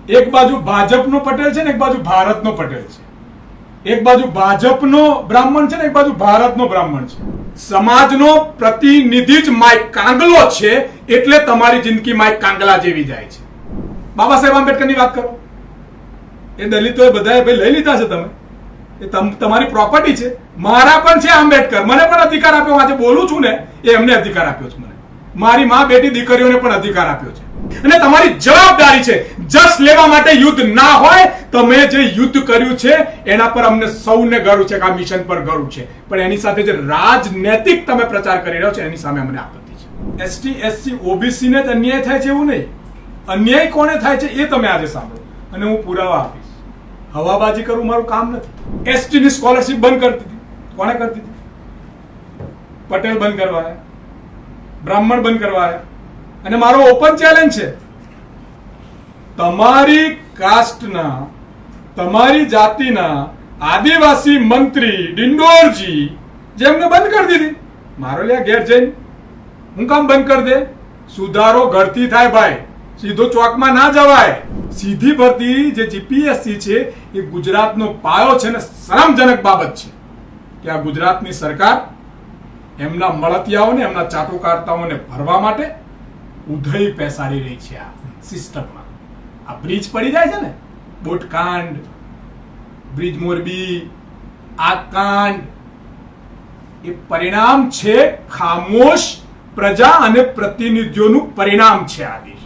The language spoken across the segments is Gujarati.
એક બાજુ ભાજપનો પટેલ છે ને એક બાજુ ભારતનો પટેલ છે. એક બાજુ ભાજપનો બ્રાહ્મણ છે ને એક બાજુ ભારતનો બ્રાહ્મણ છે. સમાજનો પ્રતિનિધિ જ માઇક કાંગલો છે, એટલે તમારી જિંદગી માઇક કાંગલા જેવી જાય છે. બાબા સાહેબ આંબેડકરની વાત કરો, એ દલિતોએ બધાએ ભાઈ લઈ લીધા છે. તમે એ તમારી પ્રોપર્ટી છે. મારા પણ છે આંબેડકર, મને પણ અધિકાર આપ્યો. આજે બોલું છું ને એ એમને અધિકાર આપ્યો છે. મને મારી માં બેટી દીકરીઓને પણ અધિકાર આપ્યો છે. અને તમારી જવાબદારી છે જસ લેવા માટે યુદ્ધ ના હોય. તમે જે યુદ્ધ કર્યું છે એના પર અમને સૌને ગર્વ છે કે આ મિશન પર ગર્વ છે, પણ એની સાથે જે રાજનૈતિક તમે પ્રચાર કરી રહ્યો છો એની સામે અમને આપત્તિ છે. એસટી એસસી ઓબીસી ને જ અન્યાય થાય છે એવું નહીં, અન્યાય કોને થાય છે એ તમે આજે સાંભળો અને હું પુરાવા આપીશ. હવાબાજી કરવું મારું કામ નથી. એસટી ની સ્કોલરશિપ બંધ કરતી હતી, કોને કરતી હતી? પટેલ બંધ કરવાયા, બ્રાહ્મણ બંધ કરવાયા. અને મારો ઓપન ચેલેન્જ છે, તમારી કાસ્ટના તમારી જાતિના આદિવાસી મંત્રી ડિંડોરજી જેમને બંધ કરી દીધી, મારો લ્યા ઘેર જઈને હું કામ બંધ કરી દે? સુધારો ઘરથી થાય ભાઈ, સીધો ચોકમાં ના જવાય. સીધી ભરતી જે જીપીએસસી છે એ ગુજરાતનો પાયો છે ને શરમજનક બાબત છે કે આ ગુજરાતની સરકાર એમના મળતિયાઓને એમના ચાટુકારતાઓને ભરવા માટે ઉધઈ પેસાડી રહી છે. આ સિસ્ટમમાં આ બ્રિજ પડી જાય છે ને, બોટકાંડ, બ્રિજ મોરબી, આ કાંડ, એ પરિણામ છે ખામોશ પ્રજા અને પ્રતિનિધિઓનું પરિણામ છે. આ દેશ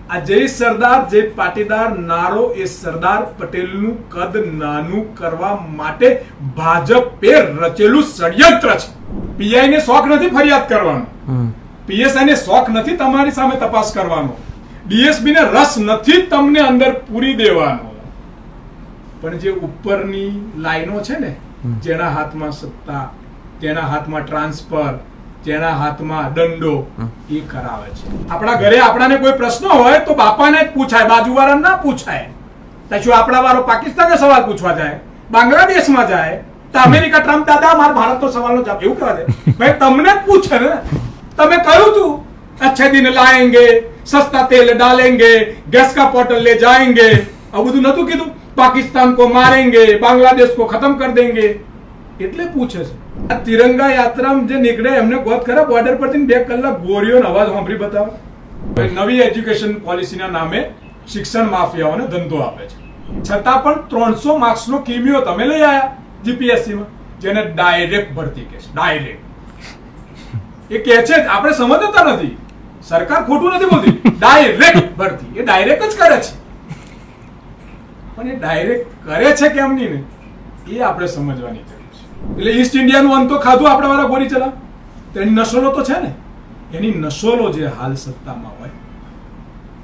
આ જય સરદાર જય પાટીદાર નારો એ સરદાર પટેલનું કદ નાનું કરવા માટે ભાજપે રચેલું ષડયંત્ર છે. પીઆઈ ને શોખ નથી ફરિયાદ કરવાનો, પીએસઆઈ ને શોખ નથી તમારી સામે તપાસ કરવાનો, ડીએસપી ને રસ નથી તમને અંદર પૂરી દેવાનો. પણ જે ઉપરની લાઈનો છે ને, જેના હાથમાં સત્તા, જેના હાથમાં ટ્રાન્સફર, જેના હાથમાં દંડો, એ કરાવે છે. આપણા ઘરે આપણાને કોઈ પ્રશ્ન હોય તો બાપાને જ પૂછાય, બાજુવાળાને ના પૂછાય. પછી આપણા વાળો પાકિસ્તાનને સવાલ પૂછવા જાય, બાંગ્લાદેશમાં જાય તો અમેરિકા ટ્રમ્પ દાદા મારા ભારતનો સવાલનો જવાબ એવું કહેવા દે. ભાઈ તમને જ પૂછે ને, તમે કહ્યું તું अच्छे दिन लाएंगे, सस्ता तेल डालेंगे, गैस का पोर्टल ले जाएंगे, આ બધું નતું કીધું? પાકિસ્તાન को मारेंगे, बांग्लादेश को खत्म कर देंगे, એટલે પૂછે છે. આ તિરંગા યાત્રામાં જે નીકળે એમને ગોત ખરા બોર્ડર પરથી 2 કલાક ગોરીઓનો અવાજ સાંભળી બતાવો. નવી એજ્યુકેશન પોલિસીના નામે શિક્ષણ માફિયાઓને ધંધો આપે છે. છતાં પણ 300 માર્ક્સનો કિમિયો તમે લઈ આયા જીપીએસસીમાં, જેને ડાયરેક્ટ ભરતી કહે છે. ડાયરેક્ટ એ કહે છે, આપણે સમજતા નથી. સરકાર ખોટું નથી બોલતી, ડાયરેક્ટ ભરતી એ ડાયરેક્ટ જ કરે છે. પણ એ ડાયરેક્ટ કરે છે કેમ નહીં ને એ આપણે સમજવાની જરૂર છે. એટલે ઈસ્ટ ઇન્ડિયાનું અંત તો ખાધું આપણે વાળા ગોરી ચલા, તો એની નસલો તો છે ને. એની નસલો જે હાલ સત્તામાં હોય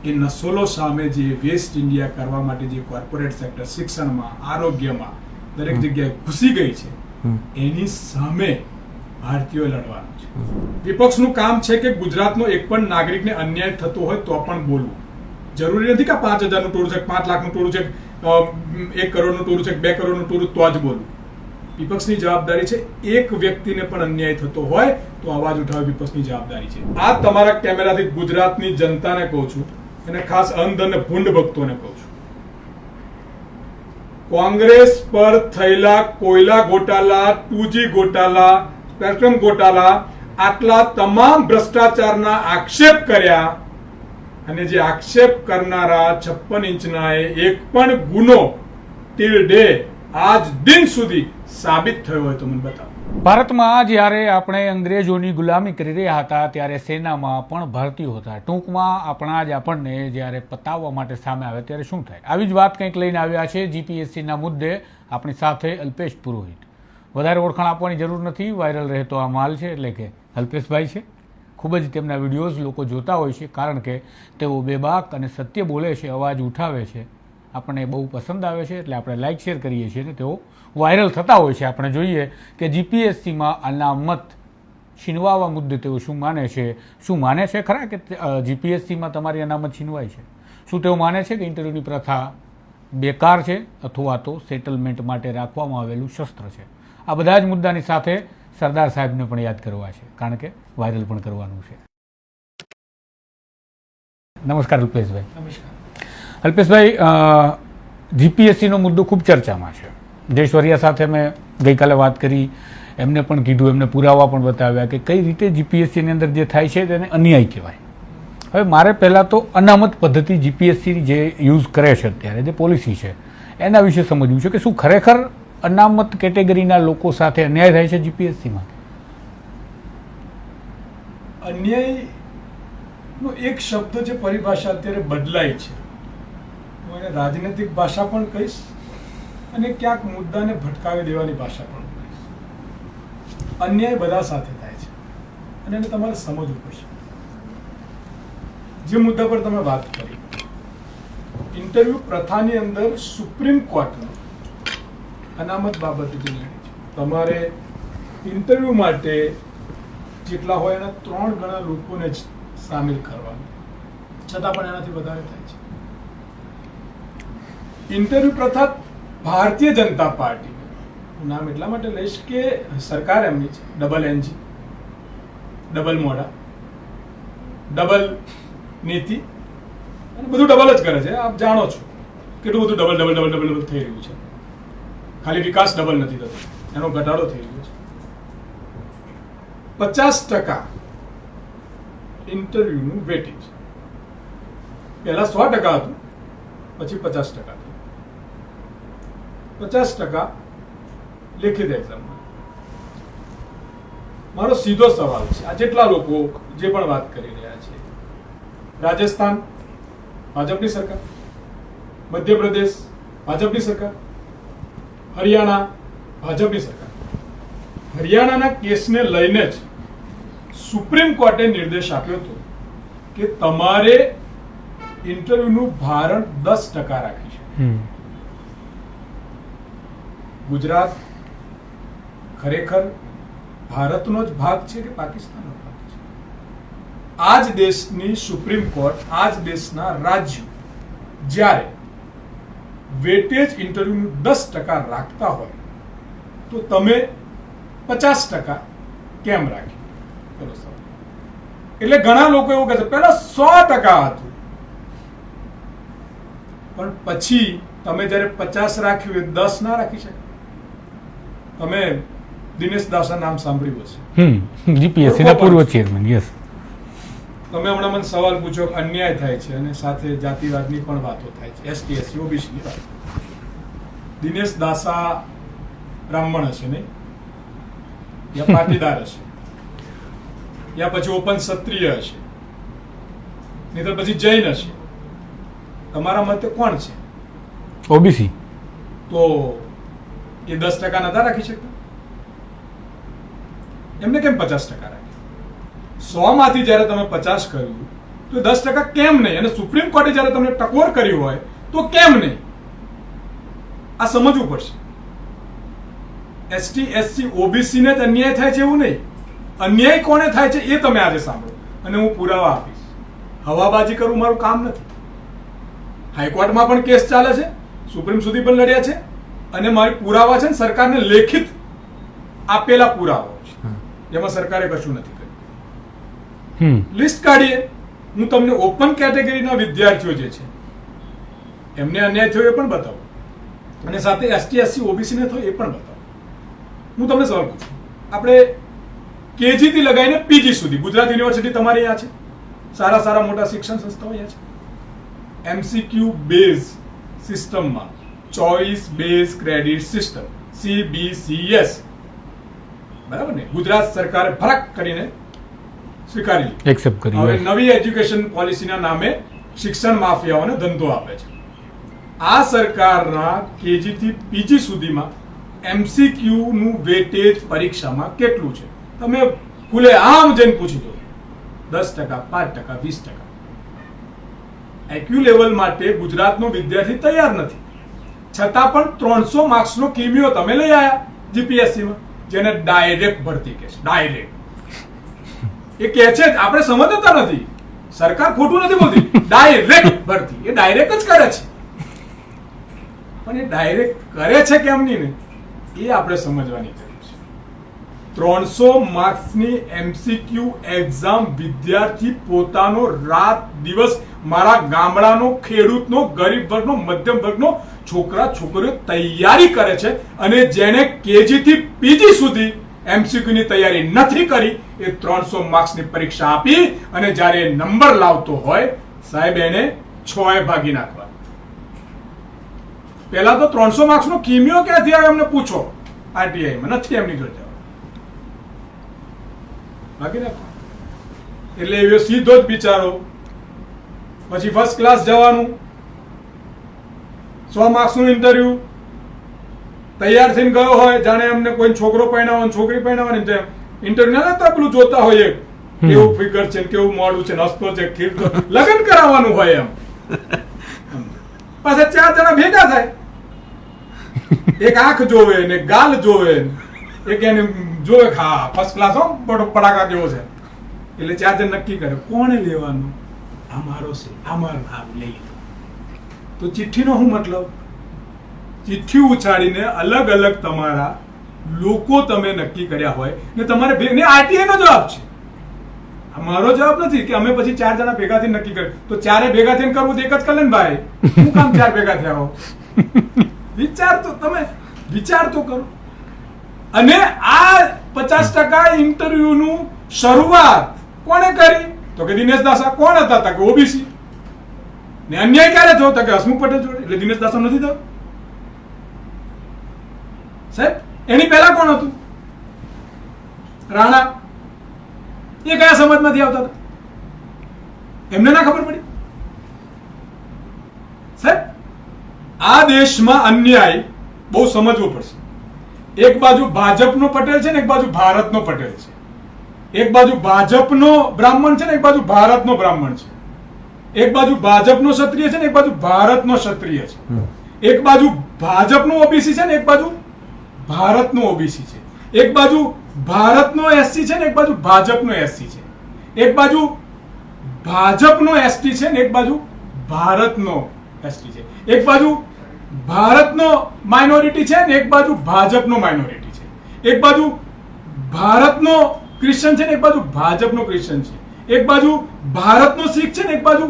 એ નસલો સામે જે વેસ્ટ ઇન્ડિયા કરવા માટે જે કોર્પોરેટ સેક્ટર શિક્ષણમાં, આરોગ્યમાં દરેક જગ્યાએ ઘૂસી ગઈ છે, એની સામે ભારતીયો લડવાનું છે. વિપક્ષનું કામ છે કે ગુજરાતનો એક પણ નાગરિકને અન્યાય થતો હોય તો પણ બોલવું. જરૂરી નથી કે 5,000નું ટોળું છે, 5 લાખનું ટોળું છે, 1 કરોડનું ટોળું છે, 2 કરોડનું ટોળું તો જ બોલવું. વિપક્ષની જવાબદારી છે એક વ્યક્તિને પણ અન્યાય થતો હોય તો અવાજ ઉઠાવવી વિપક્ષની જવાબદારી છે. આ તમારા કેમેરાથી ગુજરાતની જનતાને કહું છું અને ખાસ અંધ અને ભૂંડ ભક્તોને કહું છું, કોંગ્રેસ પર થયેલા કોયલા ગોટાળા, 2G ગોટાળા, સ્પેક્ટ્રમ ગોટાળા, આટલા તમામ ભ્રષ્ટાચારના આક્ષેપ કર્યા અને જે આક્ષેપ કરનારા 56 ઇંચના એક પણ ગુનો ટિલ ડે આજ દિન સુધી સાબિત થયો હોય તો મને બતાવો. ભારતમાં જ્યારે આપણે અંગ્રેજોની ગુલામી કરી રહ્યા હતા ત્યારે સેનામાં પણ ભારતીયો હતા. ટૂંકમાં આપણા જ આપણને જ્યારે પતાવવા માટે સામે આવે ત્યારે શું થાય? આવી જ વાત કંઈક લઈને આવ્યા છે જીપીએસસીના મુદ્દે આપણી સાથે અલ્પેશ પુરોહિત. વધારે ઓળખાણ આપવાની જરૂર નથી, વાયરલ રહેતો આ માલ છે એટલે કે અલ્પેશભાઈ છે. ખૂબ જ તેમના વિડીયોઝ લોકો જોતા હોય છે કારણ કે તેઓ બેબાક અને સત્ય બોલે છે, અવાજ ઉઠાવે છે, આપણને બહુ પસંદ આવે છે એટલે આપણે લાઇક શેર કરીએ છીએ અને તેઓ વાયરલ થતા હોય છે. આપણે જોઈએ કે જીપીએસસીમાં અનામત છીનવાવા મુદ્દે તેઓ શું માને છે? શું માને છે ખરા કે જીપીએસસીમાં તમારી અનામત છીનવાય છે? શું તેઓ માને છે કે ઇન્ટરવ્યૂની પ્રથા બેકાર છે અથવા તો સેટલમેન્ટ માટે રાખવામાં આવેલું શસ્ત્ર છે? આ બધા જ મુદ્દાની સાથે સરદાર સાહેબને પણ યાદ કરવા છે કારણ કે વાયરલ પણ કરવાનું છે. નમસ્કાર અલ્પેશભાઈ. નમસ્કાર. અલ્પેશભાઈ, જીપીએસસીનો મુદ્દો ખૂબ ચર્ચામાં છે. જયેશ્વરિયા સાથે મેં ગઈકાલે વાત કરી, એમને પણ કીધું, એમને પુરાવા પણ બતાવ્યા કે કઈ રીતે જીપીએસસીની અંદર જે થાય છે તેને અન્યાય કહેવાય. હવે મારે પહેલાં તો અનામત પદ્ધતિ જીપીએસસી જે યુઝ કરે છે અત્યારે, જે પોલિસી છે એના વિશે સમજવું છે કે શું ખરેખર અનામત કેટેગરીના લોકો સાથે અન્યાય થાય છે જીપીએસસીમાં? અન્યાયનો એક શબ્દ જે પરિભાષા અત્યારે બદલાય છે, હું એને રાજનૈતિક ભાષા પણ કહીશ અને ક્યાંક મુદ્દાને ભટકાવી દેવાની ભાષા પણ કહીશ. અન્યાય બધા સાથે થાય છે અને એને તમારે સમજવું પડશે. જે મુદ્દા પર તમે વાત કરી, ઇન્ટરવ્યુ પ્રથાની અંદર સુપ્રીમ કોર્ટનો અનામત બાબતે જે નિર્ણય છે, તમારે ઇન્ટરવ્યુ માટે જેટલા હોય એના 3 ગણા લોકોને જ સામેલ કરવાનું, છતાં પણ એનાથી વધારે થાય છે. ઇન્ટરવ્યુ પ્રથા ભારતીય જનતા પાર્ટી, હું નામ એટલા માટે લઈશ કે સરકાર એમની છે, ડબલ એન્જિન, ડબલ મોડા, ડબલ નીતિ અને બધું ડબલ જ કરે છે. આપ જાણો છો કેટલું બધું double double double double double થઈ રહ્યું છે. ખાલી વિકાસ ડબલ નથી થતો, એનો ઘટાડો થઈ રહ્યો છે. 50% ઇન્ટરવ્યુનું વેટેજ પહેલા 100% હતું, પછી 50% થયું. 50% લેખિત એક્ઝામમાં. મારો સીધો સવાલ છે, આ જેટલા લોકો જે પણ વાત કરી રહ્યા છે, રાજસ્થાન ભાજપની સરકાર, મધ્યપ્રદેશ ભાજપની સરકાર, હરિયાણા ભાજપની સરકાર. હરિયાણાના કેસને લઈને જ સુપ્રીમ કોર્ટે નિર્દેશ આપ્યો હતો કે તમારે ઇન્ટરવ્યુનું ભારણ 10% રાખી છે. ગુજરાત ખરેખર ભારતનો જ ભાગ છે કે પાકિસ્તાનનો ભાગ છે? આ જ દેશની સુપ્રીમ કોર્ટ, આ જ દેશના રાજ્યો જ્યારે વેટેજ ઇન્ટરવ્યુનું 10% રાખતા હોય તો તમે 50% કેમ રાખ્યું? પેલો સવાલ. એટલે ઘણા લોકો એવું કહે છે પહેલા 100% હતું, પણ પછી તમે જ્યારે 50 રાખ્યું એ 10 ના રાખી શકે. તમે દિનેશ દાસા નામ સાંભળ્યું હશે, જીપીએસસી ના પૂર્વ ચેરમેન. યસ. તમે હમણાં મને સવાલ પૂછ્યો કે અન્યાય થાય છે અને સાથે જાતિવાદની પણ વાતો થાય છે, એસટી એસસી ઓબીસીની વાત. દિનેશ દાસા બ્રાહ્મણ હશે નહીં, યા પાટીદાર હશે, યા પછી ઓપન ક્ષત્રિય હશે, નહીં તો પછી જૈન હશે. તમારા મતે કોણ છે? ઓબીસી. તો એ 10% નતા રાખી શકતા? એમને કેમ 50% રાખ્યું? 100 માંથી જયારે તમે 50 કર્યું તો 10% કેમ નહીં? અને સુપ્રીમ કોર્ટે જયારે તમને ટકોર કરી હોય તો કેમ નહીં? આ સમજવું પડશે. એસટી એસસી ઓબીસી ને જ અન્યાય થાય છે એવું નહીં. અન્યાય કોને થાય છે એ તમે આજે સાંભળો અને હું પુરાવા આપીશ. હવાબાજી કરવું મારું કામ નથી. હાઈકોર્ટમાં પણ કેસ ચાલે છે, સુપ્રીમ સુધી પણ લડ્યા છે અને મારી પુરાવા છે ને સરકારને લેખિત આપેલા પુરાવા છે, જેમાં સરકારે કશું નથી કર્યું. લિસ્ટ કાઢીએ. હું તમને ઓપન કેટેગરીના વિદ્યાર્થીઓ જે છે એમને અન્યાય થયો એ પણ બતાવું અને સાથે એસટી એસસી ઓબીસી ને થયો એ પણ બતાવું. હું તમને સવાલ પૂછું, આપણે કેજી થી લગાવીને પીજી સુધી ગુજરાત યુનિવર્સિટી તમારી અહીંયા છે, સારા સારા મોટા શિક્ષણ સંસ્થાઓ અહીંયા છે. એમસીક્યુ બેઝ સિસ્ટમમાં choice base credit system CBCS, બરાબર ને, ગુજરાત સરકારે ફરક કરીને સ્વીકારી લીધી, એક્સેપ્ટ કરી. હવે નવી એજ્યુકેશન પોલિસીના નામે શિક્ષણ માફિયાઓને ધંધો આપે છે. આ સરકારના કેજી થી પીજી સુધીમાં એમસીક્યુ નું વેટેજ પરીક્ષામાં કેટલું છે? તમે ખુલે આમ જઈને પૂછી દો. 10%, 5%, 20%. એક્યુ લેવલ માટે ગુજરાતનો વિદ્યાર્થી તૈયાર નથી, છતાં પણ 300 માર્ક્સનો કિમિયો તમે લઈ આવ્યા જીપીએસસીમાં, જેને ડાયરેક્ટ ભરતી કહે છે. ડાયરેક્ટ એ કહે છે, આપણે સમજતા નથી. સરકાર ખોટું નથી બોલતી, ડાયરેક્ટ ભરતી. એ ડાયરેક્ટ જ કરે છે, પણ એ ડાયરેક્ટ કરે છે કેમ નહીં ને એ આપણે સમજવાની જરૂર છે. 300 માર્ક્સની MCQ એક્ઝામ વિદ્યાર્થી પોતાનો રાત દિવસ મારા ગામડાનો ખેડૂતનો ગરીબ વર્ગનો મધ્યમ વર્ગનો છોકરા છોકરીઓ તૈયારી કરે છે અને જેને કેજી થી પીજી સુધી MCQ ની તૈયારી નથી કરી એ 300 માર્ક્સની પરીક્ષા આપી અને જ્યારે નંબર લાવતો હોય સાહેબ એને 6 ભાગી નાખવા. પહેલા તો 300 માર્ક્સનો કિમિયો ક્યાંથી આવે એમને પૂછો. RTI માં નથી એમની જોડે ભાગી નાખવા. એટલે એ સીધો જ બિચારો પછી ફર્સ્ટ ક્લાસ જવાનું 100 માર્ક્સનું ઇન્ટરવ્યુ તૈયાર થઈને ગયો હોય જાણે એમને કોઈ છોકરો પરણાવવાનો છોકરી પરણાવવાની ઇન્ટરવ્યુ ના લેતા પેલું જોતા હોય કેવું ફિગર છે કેવું મોડું છે નસ્તો છે ખીરતો લગ્ન કરાવવાનું હોય એમ પાછા 4 જણા ભેગા થાય એક આંખ જોવે ને ગાલ જોવે એક એને જોવે હા ફર્સ્ટ ક્લાસ હો પડાકા કેવો છે એટલે 4 જણ નક્કી કરે કોણે લેવાનું આ મારો છે આ મારો ભાગ લઈ તો ચિઠ્ઠીનો શું મતલબ ચિઠ્ઠી ઉછાળીને અલગ અલગ તમારા લોકો તમે નક્કી કર્યા હોય ને તમારે RTI નો જવાબ છે. મારો જવાબ નથી કે અમે પછી 4 જણા ભેગા થઈને નક્કી કર્યું તો ચારે ભેગા થઈને કરવું તો એક જ કરે ને ભાઈ. શું કામ 4 ભેગા થયા હો? વિચાર તો કરો. અને આ 50% ઇન્ટરવ્યુ નું શરૂઆત કોણે કરી તો કે દિનેશ દાસા. કોણ હતા કે OBC ને અન્યાય ક્યારે થયો કે હસમુખ પટેલ જોડે એટલે દિનેશ દાસા નથી થયો સાહેબ. એની પહેલા કોણ હતું? રાણા. એ કયા સમાજમાંથી આવતા હતા એમને ના ખબર પડી સાહેબ. આ દેશમાં અન્યાય બહુ સમજવો પડશે. એક બાજુ ભાજપનો પટેલ છે ને એક બાજુ ભારતનો પટેલ છે. એક બાજુ ભાજપનો બ્રાહ્મણ છે ને એક બાજુ ભારતનો બ્રાહ્મણ છે. એક બાજુ ભાજપનો ક્ષત્રિય છે ને એક બાજુ ભારતનો ક્ષત્રિય છે. એક બાજુ ભાજપનો OBC છે ને એક બાજુ ભારતનો OBC છે. એક બાજુ ભારતનો SC છે ને એક બાજુ ભાજપનો SC છે. એક બાજુ ભાજપનો ST છે ને એક બાજુ ભારતનો ST છે. એક બાજુ ભારતનો માઇનોરિટી છે ને એક બાજુ ભાજપનો માઇનોરિટી છે. એક બાજુ ભારતનો ક્રિશ્ચન છે ને એક બાજુ ભાજપનો ક્રિશ્ચન છે. એક બાજુ ભારતનો શીખ છે ને એક બાજુ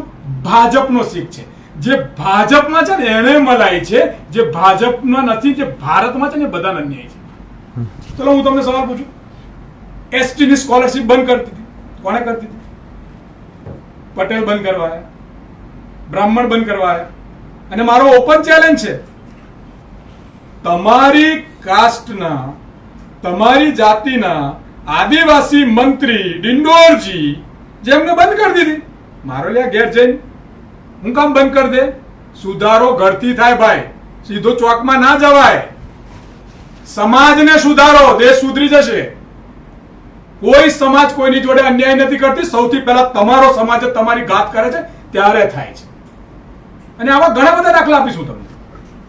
ભાજપનો શીખ છે. જે ભાજપમાં છે ને એને મલાઈ છે, જે ભાજપમાં નથી, જે ભારતમાં છે ને બધાને અન્યાય છે. ચલો હું તમને સવાલ પૂછું, એસટી ની સ્કોલરશિપ બંધ કરતી હતી, કોણે કરતી હતી? પટેલ બંધ કરવાયા, બ્રાહ્મણ બંધ કરવાયા. અને મારો ઓપન ચેલેન્જ છે, તમારી કાસ્ટના, તમારી જાતિના આદિવાસી મંત્રી ડિંડોરજી જેમને બંધ કરી દીધી, મારો લ્યા ઘેર જઈને હું કામ બંધ કરી દે? સુધારો ઘરથી થાય ભાઈ, સીધો ચોકમાં ના જવાય. સમાજને સુધારો, દેશ સુધરી જશે. કોઈ સમાજ કોઈની જોડે અન્યાય નથી કરતી, સૌથી પહેલા તમારો સમાજ તમારી ઘાત કરે છે ત્યારે થાય છે. અને આવા ઘણા બધા દાખલા આપીશું તમને.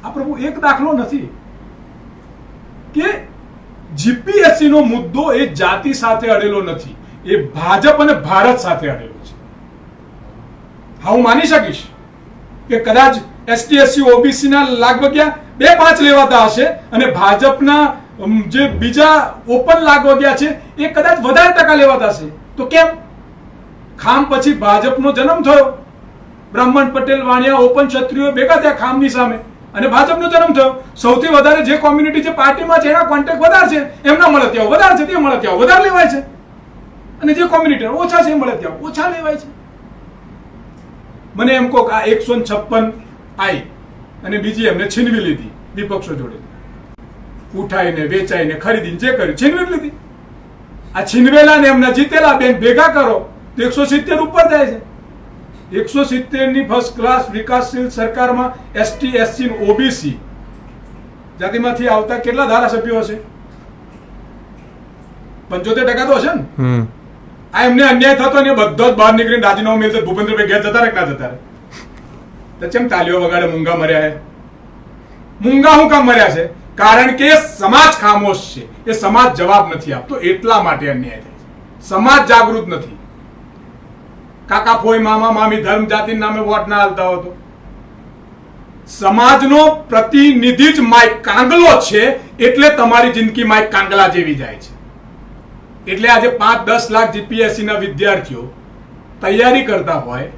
આ પ્રભુ એક દાખલો નથી કે જીપીએસસી નો મુદ્દો એ જાતિ સાથે અડેલો નથી, એ ભાજપ અને ભારત સાથે અડેલો છે. હા, હું માની શકીશ કે કદાચ એસટી એસસી ઓબીસી ના લાગવગ્યા 2-5 લેવાતા હશે અને ભાજપના જે બીજા ઓપન લાગવગ્યા છે એ કદાચ વધારે ટકા લેવાતા હશે. તો કેમ? ખામ પછી ભાજપનો જન્મ થયો, બ્રાહ્મણ પટેલ વાણિયા ઓપન ક્ષત્રિયો ભેગા થયા ખામની સામે અને ભાજપનો જન્મ થયો. સૌથી વધારે જે કોમ્યુનિટી જે પાર્ટીમાં છે એના કોન્ટેક્ટ વધારે છે, એમના મળે ત્યાં વધારે છે, તે મળે ત્યાં વધારે લેવાય છે. અને જે કોમ્યુનિટી ઓછા છે એ મળે ત્યાં ઓછા લેવાય છે. મને એમ કહો કે આ 156 આવી અને બીજી એમને છીનવી લીધી વિપક્ષો જોડે, ઉઠાઈને વેચાઈને ખરીદીને જે કર્યું છીનવી લીધી. આ છીનવેલા ને એમના જીતેલા બેન ભેગા કરો તો 170 ઉપર જાય છે. 170 ની ફર્સ્ટ ક્લાસ વિકાસશીલ સરકારમાં એસટી એસસી ઓબીસી જાતિમાંથી આવતા કેટલા ધારાસભ્યો હશે? 75% તો હશે ને. આ એમને અન્યાય થતો ને બધો જ બહાર નીકળીને રાજીનામું મેળવતો ભૂપેન્દ્રભાઈ ઘેર જતા રહે ના જતા રહે? તો કેમ તાલીઓ વગાડે મૂંગા મર્યા છે? મૂંગા શું કામ મર્યા છે? કારણ કે સમાજ ખામોશ છે, એ સમાજ જવાબ નથી આપતો, એટલા માટે અન્યાય થાય છે. સમાજ જાગૃત નથી. કાકા ફોઈ મામા મામી ધર્મ જાતિ નામે વોટ ના હાલતા હોતો. સમાજનો પ્રતિનિધિ જ માઇક કાંગલો છે, એટલે તમારી જિંદગી માઇક કાંગલા જેવી જાય છે. એટલે આજે 5-10 લાખ જીપીએસસી ના વિદ્યાર્થીઓ તૈયારી કરતા હોય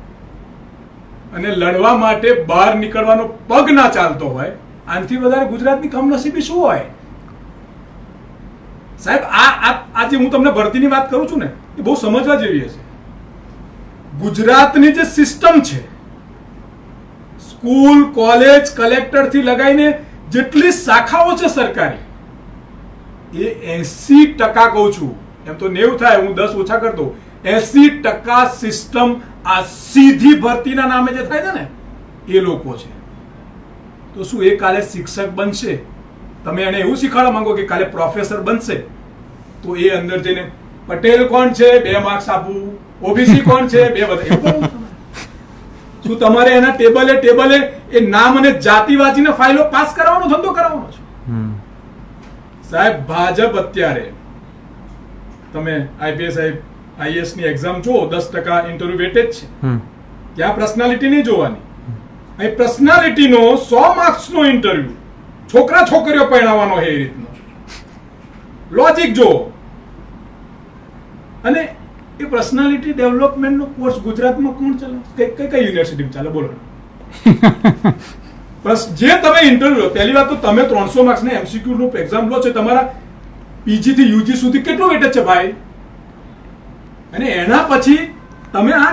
અને લડવા માટે બહાર નીકળવાનો પગ ના ચાલતો હોય, આનાથી વધારે ગુજરાતની કમનસીબી શું હોય? સાહેબ, આજે હું તમને ભરતીની વાત કરું છું ને, એ બહુ સમજવા જેવી હશે. ગુજરાતની જે સિસ્ટમ છે, સ્કૂલ, કોલેજ, કલેક્ટર થી લગાવીને જેટલી શાખાઓ છે સરકારી, એ 80% કહું છું, એમ તો 90 થાય, હું 10 ઓછા કરતો, 80% સિસ્ટમ આ સીધી ભરતીના નામે જે થાય છે ને, એ લોકો છે. તો શું એ કાલે શિક્ષક બનશે? તમે એને એવું શીખવાડવા માંગો કે કાલે પ્રોફેસર બનશે, તો એ અંદર જઈને પટેલ કોણ છે 2 માર્ક્સ આપવું, ઓબીસી કોણ છે 2 બધા, શું તમારે એના ટેબલે એ નામ અને જાતિ વાંચીને ફાઇલો પાસ કરાવવાનો ધંધો કરાવવાનો છે? સાહેબ, ભાજપ અત્યારે તમે આઈપીએસ આઈએસ ની એક્ઝામ જુઓ, 10% ઇન્ટરવ્યુ વેટેજ છે. ત્યાં પર્સનાલિટી નહીં જોવાની, અહીં પર્સનાલિટીનો 100 માર્ક્સનો ઇન્ટરવ્યુ, છોકરા છોકરીઓ પરણાવવાનો છે, એ રીતનો લોજિક જો. અને એ પર્સનાલિટી ડેવલપમેન્ટનો કોર્સ ગુજરાતમાં કોણ ચાલે? કઈ યુનિવર્સિટીમાં ચાલે બોલો? બસ જે તમે ઇન્ટરવ્યુ, પહેલી વાત તો તમે 300 માર્ક્સની એમસીક્યુ નું એક્ઝામ લો છો, તમારા પીજી થી યુજી સુધી કેટલું વેટેજ છે ભાઈ? અને એના પછી તમે આ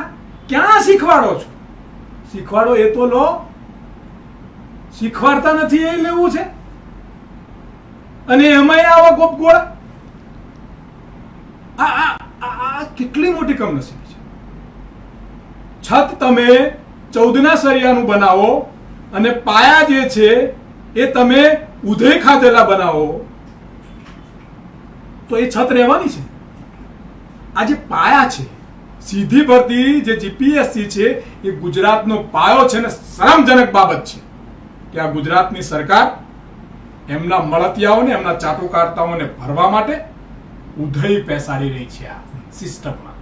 ક્યાં શીખવાડો છો? શીખવાડો એ તો લો, શીખવાડતા નથી એ લેવું છે. અને એમાં આવા ગોપગોળ, આ કેટલી મોટી કમનસીબી છે. છત તમે 14ના સરિયાનું બનાવો અને પાયા જે છે એ તમે ઉધઈ ખાધેલા બનાવો, તો એ છત રહેવાની છે. આ જે પાયા છે, સીધી ભરતી જે જીપીએસસી છે, એ ગુજરાતનો પાયો છે ને શરમજનક બાબત છે કે આ ગુજરાતની સરકાર એમના મળતિયાઓને, એમના ચાટુકારતાઓને ભરવા માટે ઉધઈ પેસાડી રહી છે આ સિસ્ટમમાં.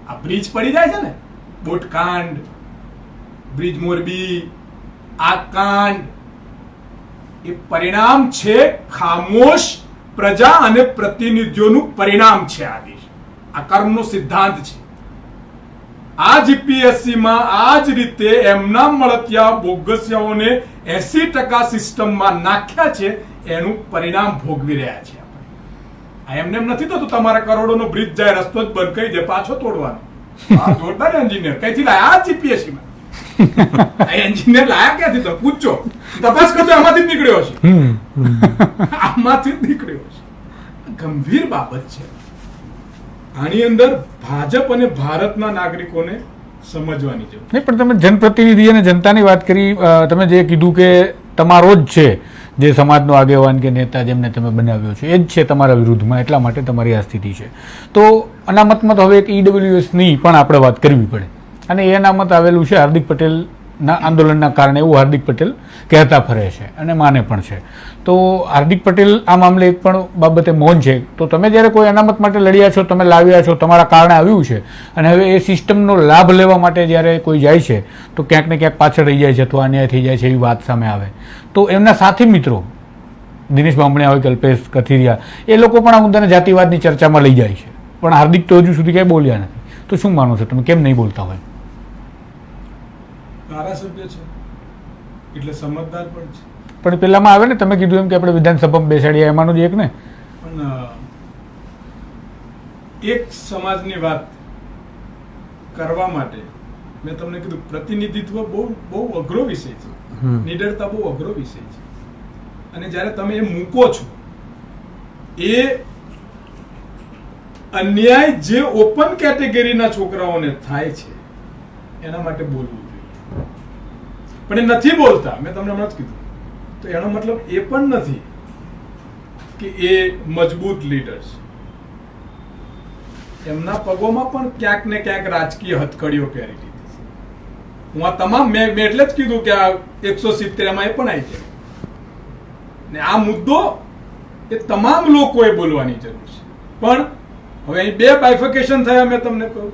આ બ્રિજ પડી જાય છે ને, બોટકાંડ, બ્રિજ મોરબી, આ કાંડ, એ પરિણામ છે ખામોશ પ્રજા અને પ્રતિનિધિઓનું પરિણામ છે. આ દેશ, આ કર્મનો સિદ્ધાંત છે. આ જીપીએસસી માં આ જ રીતે એમના મળતિયા બોગસિયાઓને 80% સિસ્ટમમાં નાખ્યા છે, એનું પરિણામ ભોગવી રહ્યા છે. આ એમને એમ નથી થતું તમારા કરોડોનો બ્રિજ જાય, રસ્તો જ બંધ કરી દે, પાછો તોડવાનો. આ જોરદાર એન્જિનિયર કઈથી લાયા? આ જીપીએસસી માં એન્જિનિયર લાયા ક્યાંથી? તો પૂછો, તપાસ કરજો, આમાંથી જ નીકળ્યો છે. આમાંથી જ નીકળ્યો છે. ગંભીર બાબત છે. આની અંદર ભાજપ અને ભારતના નાગરિકોને સમજવાની જરૂર. નહીં, પણ તમે જનપ્રતિનિધિ અને જનતાની વાત કરી, તમે જે કીધું કે તમારો જ છે જે સમાજનો આગેવાન કે નેતા જેમને તમે બનાવ્યો છે, એ જ છે તમારા વિરુદ્ધમાં, એટલા માટે તમારી આ સ્થિતિ છે. તો અનામતમાં તો હવે એક ઈડબ્લ્યુએસની પણ આપણે વાત કરવી પડે, અને એ અનામત આવેલું છે હાર્દિક પટેલના આંદોલનના કારણે, એવું હાર્દિક પટેલ કહેતા ફરે છે અને માને પણ છે. તો હાર્દિક પટેલ આ મામલે એક પણ બાબતે મૌન છે. તો તમે જ્યારે કોઈ અનામત માટે લડ્યા છો, તમે લાવ્યા છો, તમારા કારણે આવ્યું છે, અને હવે એ સિસ્ટમનો લાભ લેવા માટે જ્યારે કોઈ જાય છે તો ક્યાંક ને ક્યાંક પાછળ રહી જાય છે, અથવા અન્યાય થઈ જાય છે, એવી વાત સામે આવે. તો એમના સાથી મિત્રો દિનેશ બામણિયા હોય કે અલ્પેશ કથિરિયા, એ લોકો પણ આ મુદ્દાને જાતિવાદની ચર્ચામાં લઈ જાય છે, પણ હાર્દિક તો હજુ સુધી કંઈ બોલ્યા નથી. તો શું માનો છો તમે, કેમ નહીં બોલતા હોય? ધારાસભ્ય છે એટલે સમજદાર પણ છે. પણ પેલામાં આવે ને, તમે કીધું એમ કે આપણે વિધાનસભામાં બેસાડીએ, એમાંનું જ એક ને. પણ એક સમાજની વાત કરવા માટે મેં તમને કીધું, પ્રતિનિધિત્વ બહુ અઘરો વિષય છે, નિડરતા બહુ અઘરો વિષય છે. અને જ્યારે તમે એ મૂકો છો, એ અન્યાય જે ઓપન કેટેગરીના છોકરાઓને થાય છે એના માટે બોલવું જોઈએ. પણ એ નથી બોલતા. મેં તમને હમણાં જ કીધું, તો એનો મતલબ એ પણ નથી કે એ મજબૂત લીડર છે. એમના પગોમાં પણ ક્યાંક ને ક્યાંક રાજકીય હથકડીઓ પહેરી લીધી છે. હું આ તમામ મેં એટલે જ કીધું કે આ 170 એમાં એ પણ આવી જાય. ને આ મુદ્દો એ તમામ લોકોએ બોલવાની જરૂર છે. પણ હવે અહીં 2 બાયફિકેશન થયા, મેં તમને કહ્યું,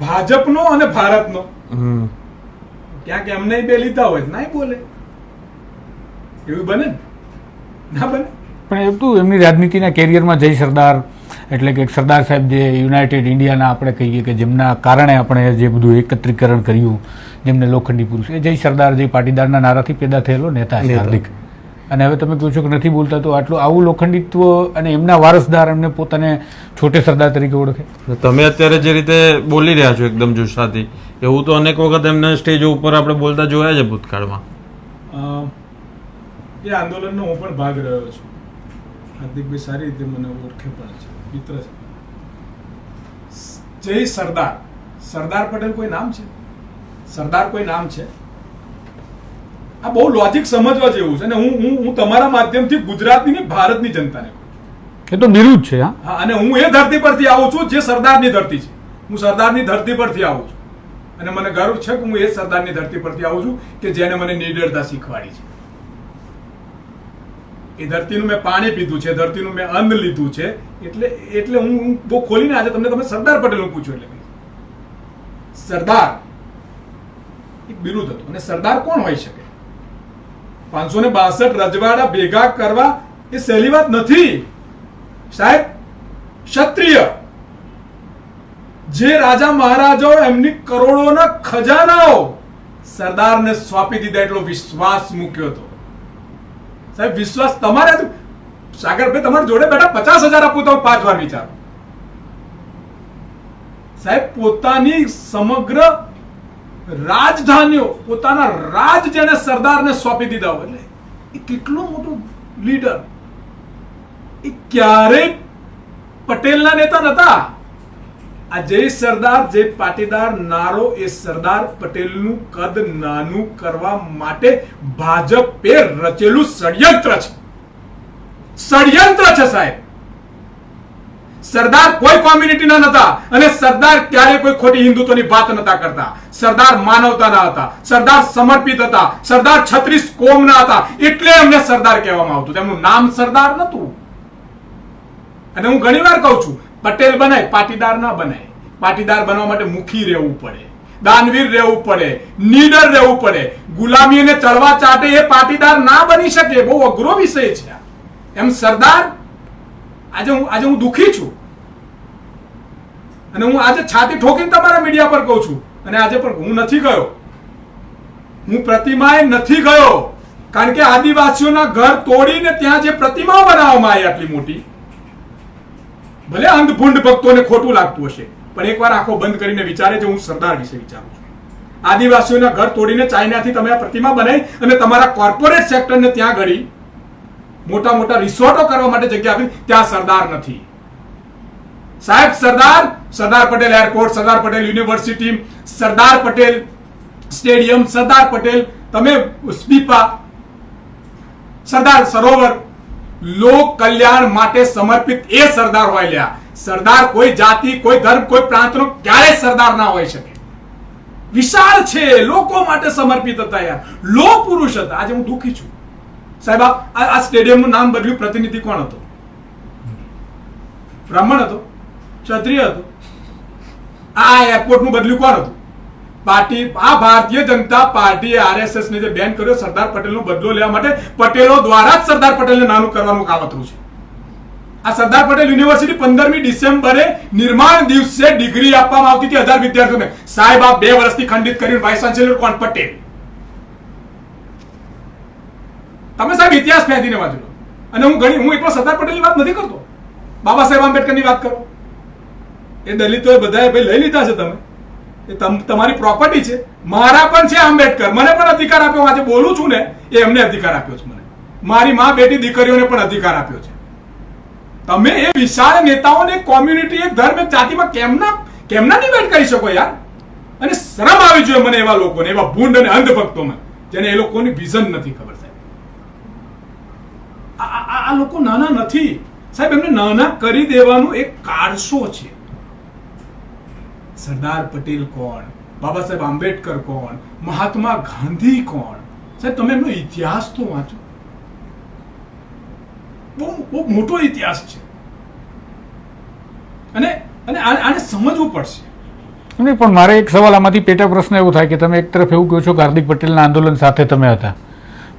ભાજપનો અને ભારતનો. ક્યાંક એમને 2 લીધા હોય ના બોલે, એવું બને ના બને. પણ એ તો એમની રાજનીતિના કેરિયરમાં જય સરદાર એટલે કે સરદાર સાહેબ જે યુનાઇટેડ ઇન્ડિયાના આપણે કહીએ કે જેમના કારણે આપણે જે બધું એકત્રીકરણ કર્યું, જેમને લોખંડી પુરુષ, એ જય સરદાર જય પાટીદારના નારાથી પેદા થયેલો નેતા છે હાર્દિક. અને હવે તમે કહો છો કે નથી બોલતા, તો આટલું આવું લોખંડિત્વ અને એમના વારસદાર એમને પોતાને છોટે સરદાર તરીકે ઓળખે. તમે અત્યારે જે રીતે બોલી રહ્યા છો એકદમ જુસ્સાથી, એવું તો અનેક વખત એમને સ્ટેજ ઉપર આપણે બોલતા જોયા છે ભૂતકાળમાં. એ આંદોલનનો હું પણ ભાગ રહ્યો છું. હાર્દિકભાઈ સારી રીતે મને ઓળખે પણ છે, મિત્ર છે. જય સરદાર, સરદાર પટેલ કોઈ નામ છે? સરદાર કોઈ નામ છે? આ બહુ લોજિક સમજવા જેવું છે. અને હું તમારા માધ્યમથી ગુજરાતની ને ભારતની જનતાને કહું છું, એ તો બિરુદ છે. હા, અને હું એ ધરતી પરથી આવું છું જે સરદારની ધરતી છે. હું સરદારની ધરતી પરથી આવું છું અને મને ગર્વ છે કે હું એ સરદારની ધરતી પરથી આવું છું કે જેને મને નિડરતા શીખવાડી છે. એ ધરતીનું મેં પાણી પીધું છે, ધરતીનું મેં અન્ન લીધું છે. એટલે હું બહુ ખોલીને આજે તમે સરદાર પટેલનું પૂછ્યું એટલે સરદાર એક બિરુદ હતું. અને સરદાર કોણ હોઈ શકે? 562 રજવાડા ભેગા કરવા એ સહેલી વાત નથી સાહેબ. ક્ષત્રિય જે રાજા મહારાજાઓ એમની કરોડોના ખજાનાઓ સરદારને સોંપી દીધા એટલો વિશ્વાસ મૂક્યો હતો સાહેબ. વિશ્વાસ તમારે સાગરભાઈ તમારી જોડે બેઠા 50,000 આપું તો 5 વાર વિચારો સાહેબ. પોતાની સમગ્ર રાજધાનીઓ, પોતાના રાજ જેને સરદારને સોંપી દીધા હોય એટલે એ કેટલો મોટો લીડર. એ ક્યારેય પટેલના નેતા નતા. આ જય સરદાર જય પાટીદાર નારો એ સરદાર પટેલનું કદ નાનું કરવા માટે ભાજપે રચેલું ષડયંત્ર છે. ષડયંત્ર છે સાહેબ. સરદાર કોઈ કોમ્યુનિટીના નતા અને સરદાર ક્યારે કોઈ ખોટી હિન્દુત્વની વાત નતા કરતા. સરદાર માનવતાના હતા, સરદાર સમર્પિત હતા, સરદાર 36 કોમના હતા. એટલે એમને સરદાર કહેવામાં આવતું. તેમનું નામ સરદાર નતું. અને હું ઘણીવાર કહું છું, પટેલ બનાય પાટીદાર ના બનાય. પાટીદાર બનવા માટે મુખી રહેવું પડે, દાનવીર રહેવું પડે, નીડર રહેવું પડે. ગુલામીને ચડવા ચાટે એ પાટીદાર ના બની શકે. બહુ અઘરો વિષય છે. એમ સરદાર આજે હું દુખી છું અને હું આજે છાતી ઠોકીને તમારા મીડિયા પર કહું છું. અને આજે પણ હું નથી ગયો, હું પ્રતિમાએ નથી ગયો. કારણ કે આદિવાસીઓના ઘર તોડીને ત્યાં જે પ્રતિમાઓ બનાવવામાં આવી આટલી મોટી, ભલે અંધભૂંડ ભક્તોને ખોટું લાગતું હશે પણ એકવાર આંખો બંધ કરીને વિચારે છે. હું સરદાર વિશે વિચારું છું. આદિવાસીઓના ઘર તોડીને ચાઇનાથી તમે આ પ્રતિમા બનાવી અને તમારા કોર્પોરેટ સેક્ટરને ત્યાં ગળી મોટા મોટા રિસોર્ટો કરવા માટે જગ્યા આપી. ત્યાં સરદાર નથી સાહેબ. Sardar Patel airport, Sardar Patel university, Sardar Patel stadium, Sardar Patel તમે સ્પીપા, સરદાર સરોવર, લોક કલ્યાણ માટે સમર્પિત એ સરદાર હોય લ્યા. સરદાર કોઈ જાતિ, કોઈ ધર્મ, કોઈ પ્રાંતનો ક્યારેય સરદાર ના હોઈ શકે. વિશાળ છે, લોકો માટે સમર્પિત હતા યાર. લો પુરુષ હતા. આજે હું દુઃખી છું સાહેબ. આ સ્ટેડિયમનું નામ બદલ્યું. પ્રતિનિધિ કોણ હતો? બ્રાહ્મણ હતો? ક્ષત્રિય હતો? આ એરપોર્ટનું બદલ્યું કોણ હતું? પાર્ટી. આ ભારતીય જનતા પાર્ટીએ આરએસએસ ને જે બેન કર્યો સરદાર પટેલનો બદલો લેવા માટે, પટેલો દ્વારા જ સરદાર પટેલને નાનું કરવાનું કાવતરું છે. આ સરદાર પટેલ યુનિવર્સિટી 15મી ડિસેમ્બરે નિર્માણ દિવસે ડિગ્રી આપવામાં આવતી હતી 1000 વિદ્યાર્થીઓને. સાહેબ આ 2 વર્ષથી ખંડિત કર્યું. વાઇસ ચાન્સેલર કોણ? પટેલ. તમે સાહેબ ઇતિહાસ ફેંદીને વાંચો. અને હું એકલો સરદાર પટેલની વાત નથી કરતો. બાબા સાહેબ આંબેડકરની વાત કરો. એ દલિતોએ બધાએ ભાઈ લઈ લીધા છે. તમે એ તમારી પ્રોપર્ટી છે. મારા પણ છે આંબેડકર. મને પણ અધિકાર આપ્યો. આજે બોલું છું ને એ એમને અધિકાર આપ્યો છે. મને મારી માં, બેટી, દીકરીઓને પણ અધિકાર આપ્યો છે. તમે એ વિશાળ નેતાઓને કોમ્યુનિટી, એક ધર્મ, એક જાતિમાં કેમના ડિબેટ કરી શકો યાર? અને શરમ આવી જોઈએ મને એવા લોકોને, એવા ભૂંડ અને અંધભક્તોમાં જેને એ લોકોની વિઝન નથી ખબર સાહેબ. આ લોકો નાના નથી સાહેબ. એમને નાના કરી દેવાનું એક કારસો છે. સરદાર પટેલ કોણ? બાબા સાહેબ આંબેડકર કોણ? મહાત્મા ગાંધી કોણ? સાહેબ તમે એમનો ઇતિહાસ તો વાંચો. બહુ મોટો ઇતિહાસ છે. અને આને સમજવું પડશે. નહીં, પણ મારે એક સવાલ આમાંથી પેટા પ્રશ્ન એવો થાય કે તમે એક તરફ એવું કહો છો કે હાર્દિક પટેલના આંદોલન સાથે તમે હતા,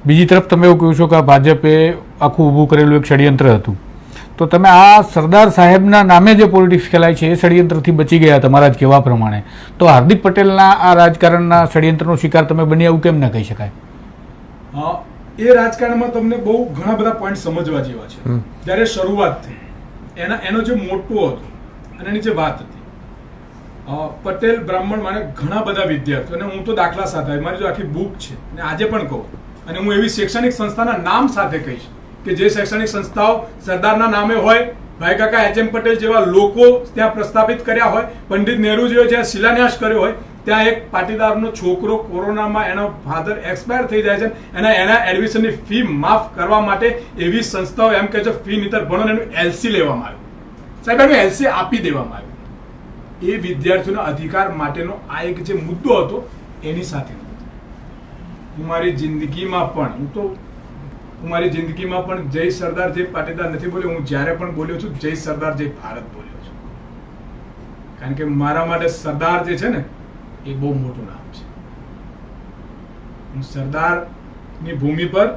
બીજી તરફ તમે એવું કહો છો કે ભાજપે આખું ઊભું કરેલું એક ષડયંત્ર હતું. તો તમે આ સરદાર સાહેબના નામે જે પોલિટિક્સ ખેલાય છે એ ષડયંત્રથી બચી ગયા તમારા જ કહેવા પ્રમાણે. તો હાર્દિક પટેલના આ રાજકારણના ષડયંત્રનો શિકાર તમે બની આવું કેમ ના કહી શકાય? એ રાજકારણમાં તમને બહુ ઘણા બધા પોઈન્ટ સમજવા જેવા છે. જ્યારે શરૂઆત થઈ એનો જે મોટો હતો અને એની જે વાત હતી, પટેલ બ્રાહ્મણ માને ઘણા બધા વિદ્યાર્થીઓ, અને હું તો દાખલા સાથે મારી જો આખી બુક છે અને આજે પણ કહું, અને હું એવી શૈક્ષણિક સંસ્થાના નામ સાથે કહીશ કે જે શૈક્ષણિક સંસ્થાઓ સરદારના નામે હોય, ભાઈ કાકા HM પટેલ જેવા લોકો ત્યાં પ્રસ્થાપિત કર્યા હોય, પંડિત નહેરુ જેવો જ્યાં શિલાન્યાસ કર્યો હોય, ત્યાં એક પાટીદારનો છોકરો કોરોનામાં એનો ફાધર એક્સપાયર થઈ જાય છે, એના એડમિશનની ફી માફ કરવા માટે એવી સંસ્થાઓ એમ કહે છે ફી નીતર ભણો, એનું LC લેવામાં આવ્યું. સાહેબ એનું LC આપી દેવામાં આવ્યું. એ વિદ્યાર્થીઓના અધિકાર માટેનો આ એક જે મુદ્દો હતો એની સાથે હું મારી જિંદગીમાં પણ જય સરદાર જય પાટીદાર નથી બોલ્યો. હું જ્યારે પણ બોલ્યો છું જય સરદાર જય ભારત બોલ્યો છું. કારણ કે મારા માટે સરદાર જે છે ને એ બહુ મોટું નામ છે. હું સરદારની ભૂમિ પર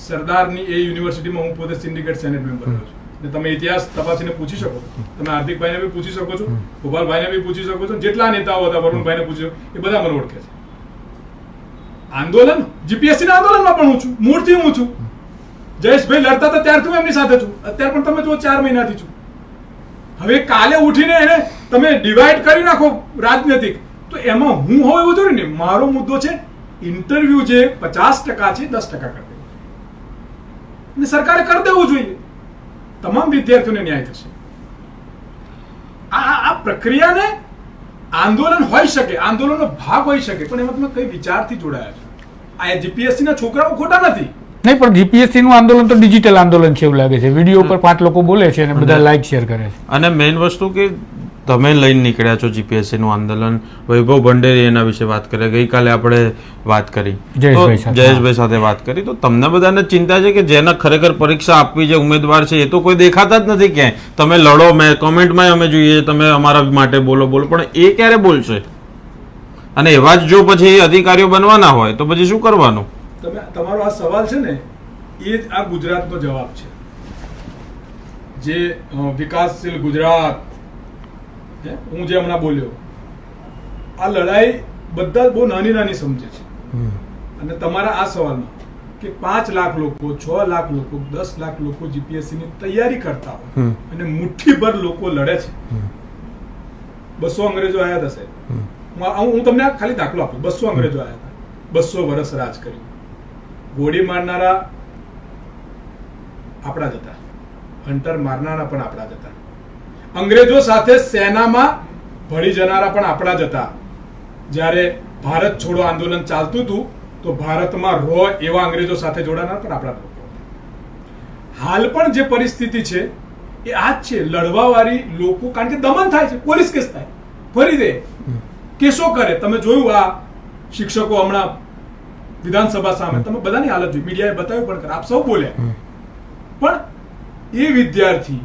સરદારની એ યુનિવર્સિટીમાં હું પોતે સિન્ડિકેટ સેનેટ મેમ્બર રહ્યો છું. તમે ઇતિહાસ તપાસીને પૂછી શકો, તમે હાર્દિકભાઈને બી પૂછી શકો છો, ગોપાલભાઈને બી પૂછી શકો છો, જેટલા નેતાઓ હતા વરુણભાઈને પૂછી શકો, એ બધા મને ઓળખે છે. આંદોલન GPSC ના આંદોલનમાં પણ હું છું, મૂળથી હું છું. જયેશભાઈ લડતા હતા ત્યારથી હું એમની સાથે છું. અત્યારે પણ તમે જુઓ 4 મહિનાથી છું. હવે કાલે ઉઠીને એને તમે ડિવાઈડ કરી નાખો રાજનૈતિક, તો એમાં હું હોવ એવું જરૂરી ને. મારો મુદ્દો છે ઇન્ટરવ્યુ જે 50% છે 10% કરી દેવું અને સરકારે કરી દેવું જોઈએ. તમામ વિદ્યાર્થીઓને ન્યાય થશે. આ પ્રક્રિયાને આંદોલન હોઈ શકે, આંદોલનનો ભાગ હોઈ શકે, પણ એમાં તમે કઈ વિચારથી જોડાયા છો? આ GPSC ના છોકરાઓ ખોટા નથી. નહીં, પણ GPSC નું આંદોલન તો ડિજિટલ આંદોલન છે એવું લાગે છે. વિડીયો પર 5 લોકો બોલે છે અને બધા લાઈક શેર કરે છે. અને મેઇન વસ્તુ કે તમે લઈને નીકળ્યા છો GPSC નું આંદોલન. વૈભવ ભંડેરી એના વિશે વાત કરે, ગઈકાલે આપણે વાત કરી, જયેશભાઈ સાથે વાત કરી. તો તમને બધાને ચિંતા છે કે જેને ખરેખર પરીક્ષા આપવી જે ઉમેદવાર છે એ તો કોઈ દેખાતા જ નથી ક્યાંય. તમે લડો, મેં કોમેન્ટમાં અમે જોઈએ તમે અમારા માટે બોલો, પણ એ ક્યારે બોલશે? અને એવા જ જો પછી અધિકારીઓ બનવાના હોય તો પછી શું કરવાનું? તમારો આ સવાલ છે ને એ જ આ ગુજરાતનો જવાબ છે. જે વિકાસશીલ ગુજરાત હું જે હમણાં બોલ્યો, આ લડાઈ બધા બહુ નાની નાની સમજે છે. અને તમારા આ સવાલમાં કે 5 લાખ લોકો, 6 લાખ લોકો, 10 લાખ લોકો GPSC ની તૈયારી કરતા હોય અને મુઠ્ઠીભર લોકો લડે છે. 200 અંગ્રેજો આવ્યા હતા સાહેબ. હું તમને ખાલી દાખલો આપું. 200 અંગ્રેજો આવ્યા હતા, 200 વર્ષ રાજ કર્યું. ગોળી મારનારા આપણા જ હતા, હન્ટર મારનારા પણ આપણા જ હતા. અંગ્રેજો સાથે સેનામાં ભળી જનારા પણ આપણા જ હતા. જ્યારે ભારત છોડો આંદોલન ચાલતું હતું તો ભારતમાં રો એવા અંગ્રેજો સાથે જોડાનાર પણ આપણા લોકો. હાલ પણ જે પરિસ્થિતિ છે એ આ જ છે. લડવાવાળી લોકો, કારણ કે દમન થાય છે, પોલીસ કેસ થાય, ફરી દે, કેસો કરે. તમે જોયું આ શિક્ષકો હમણાં વિધાનસભા સામે, તમે બધાની હાલત જોઈ, મીડિયાએ બતાવ્યું પણ આપ સૌ બોલ્યા. પણ એ વિદ્યાર્થી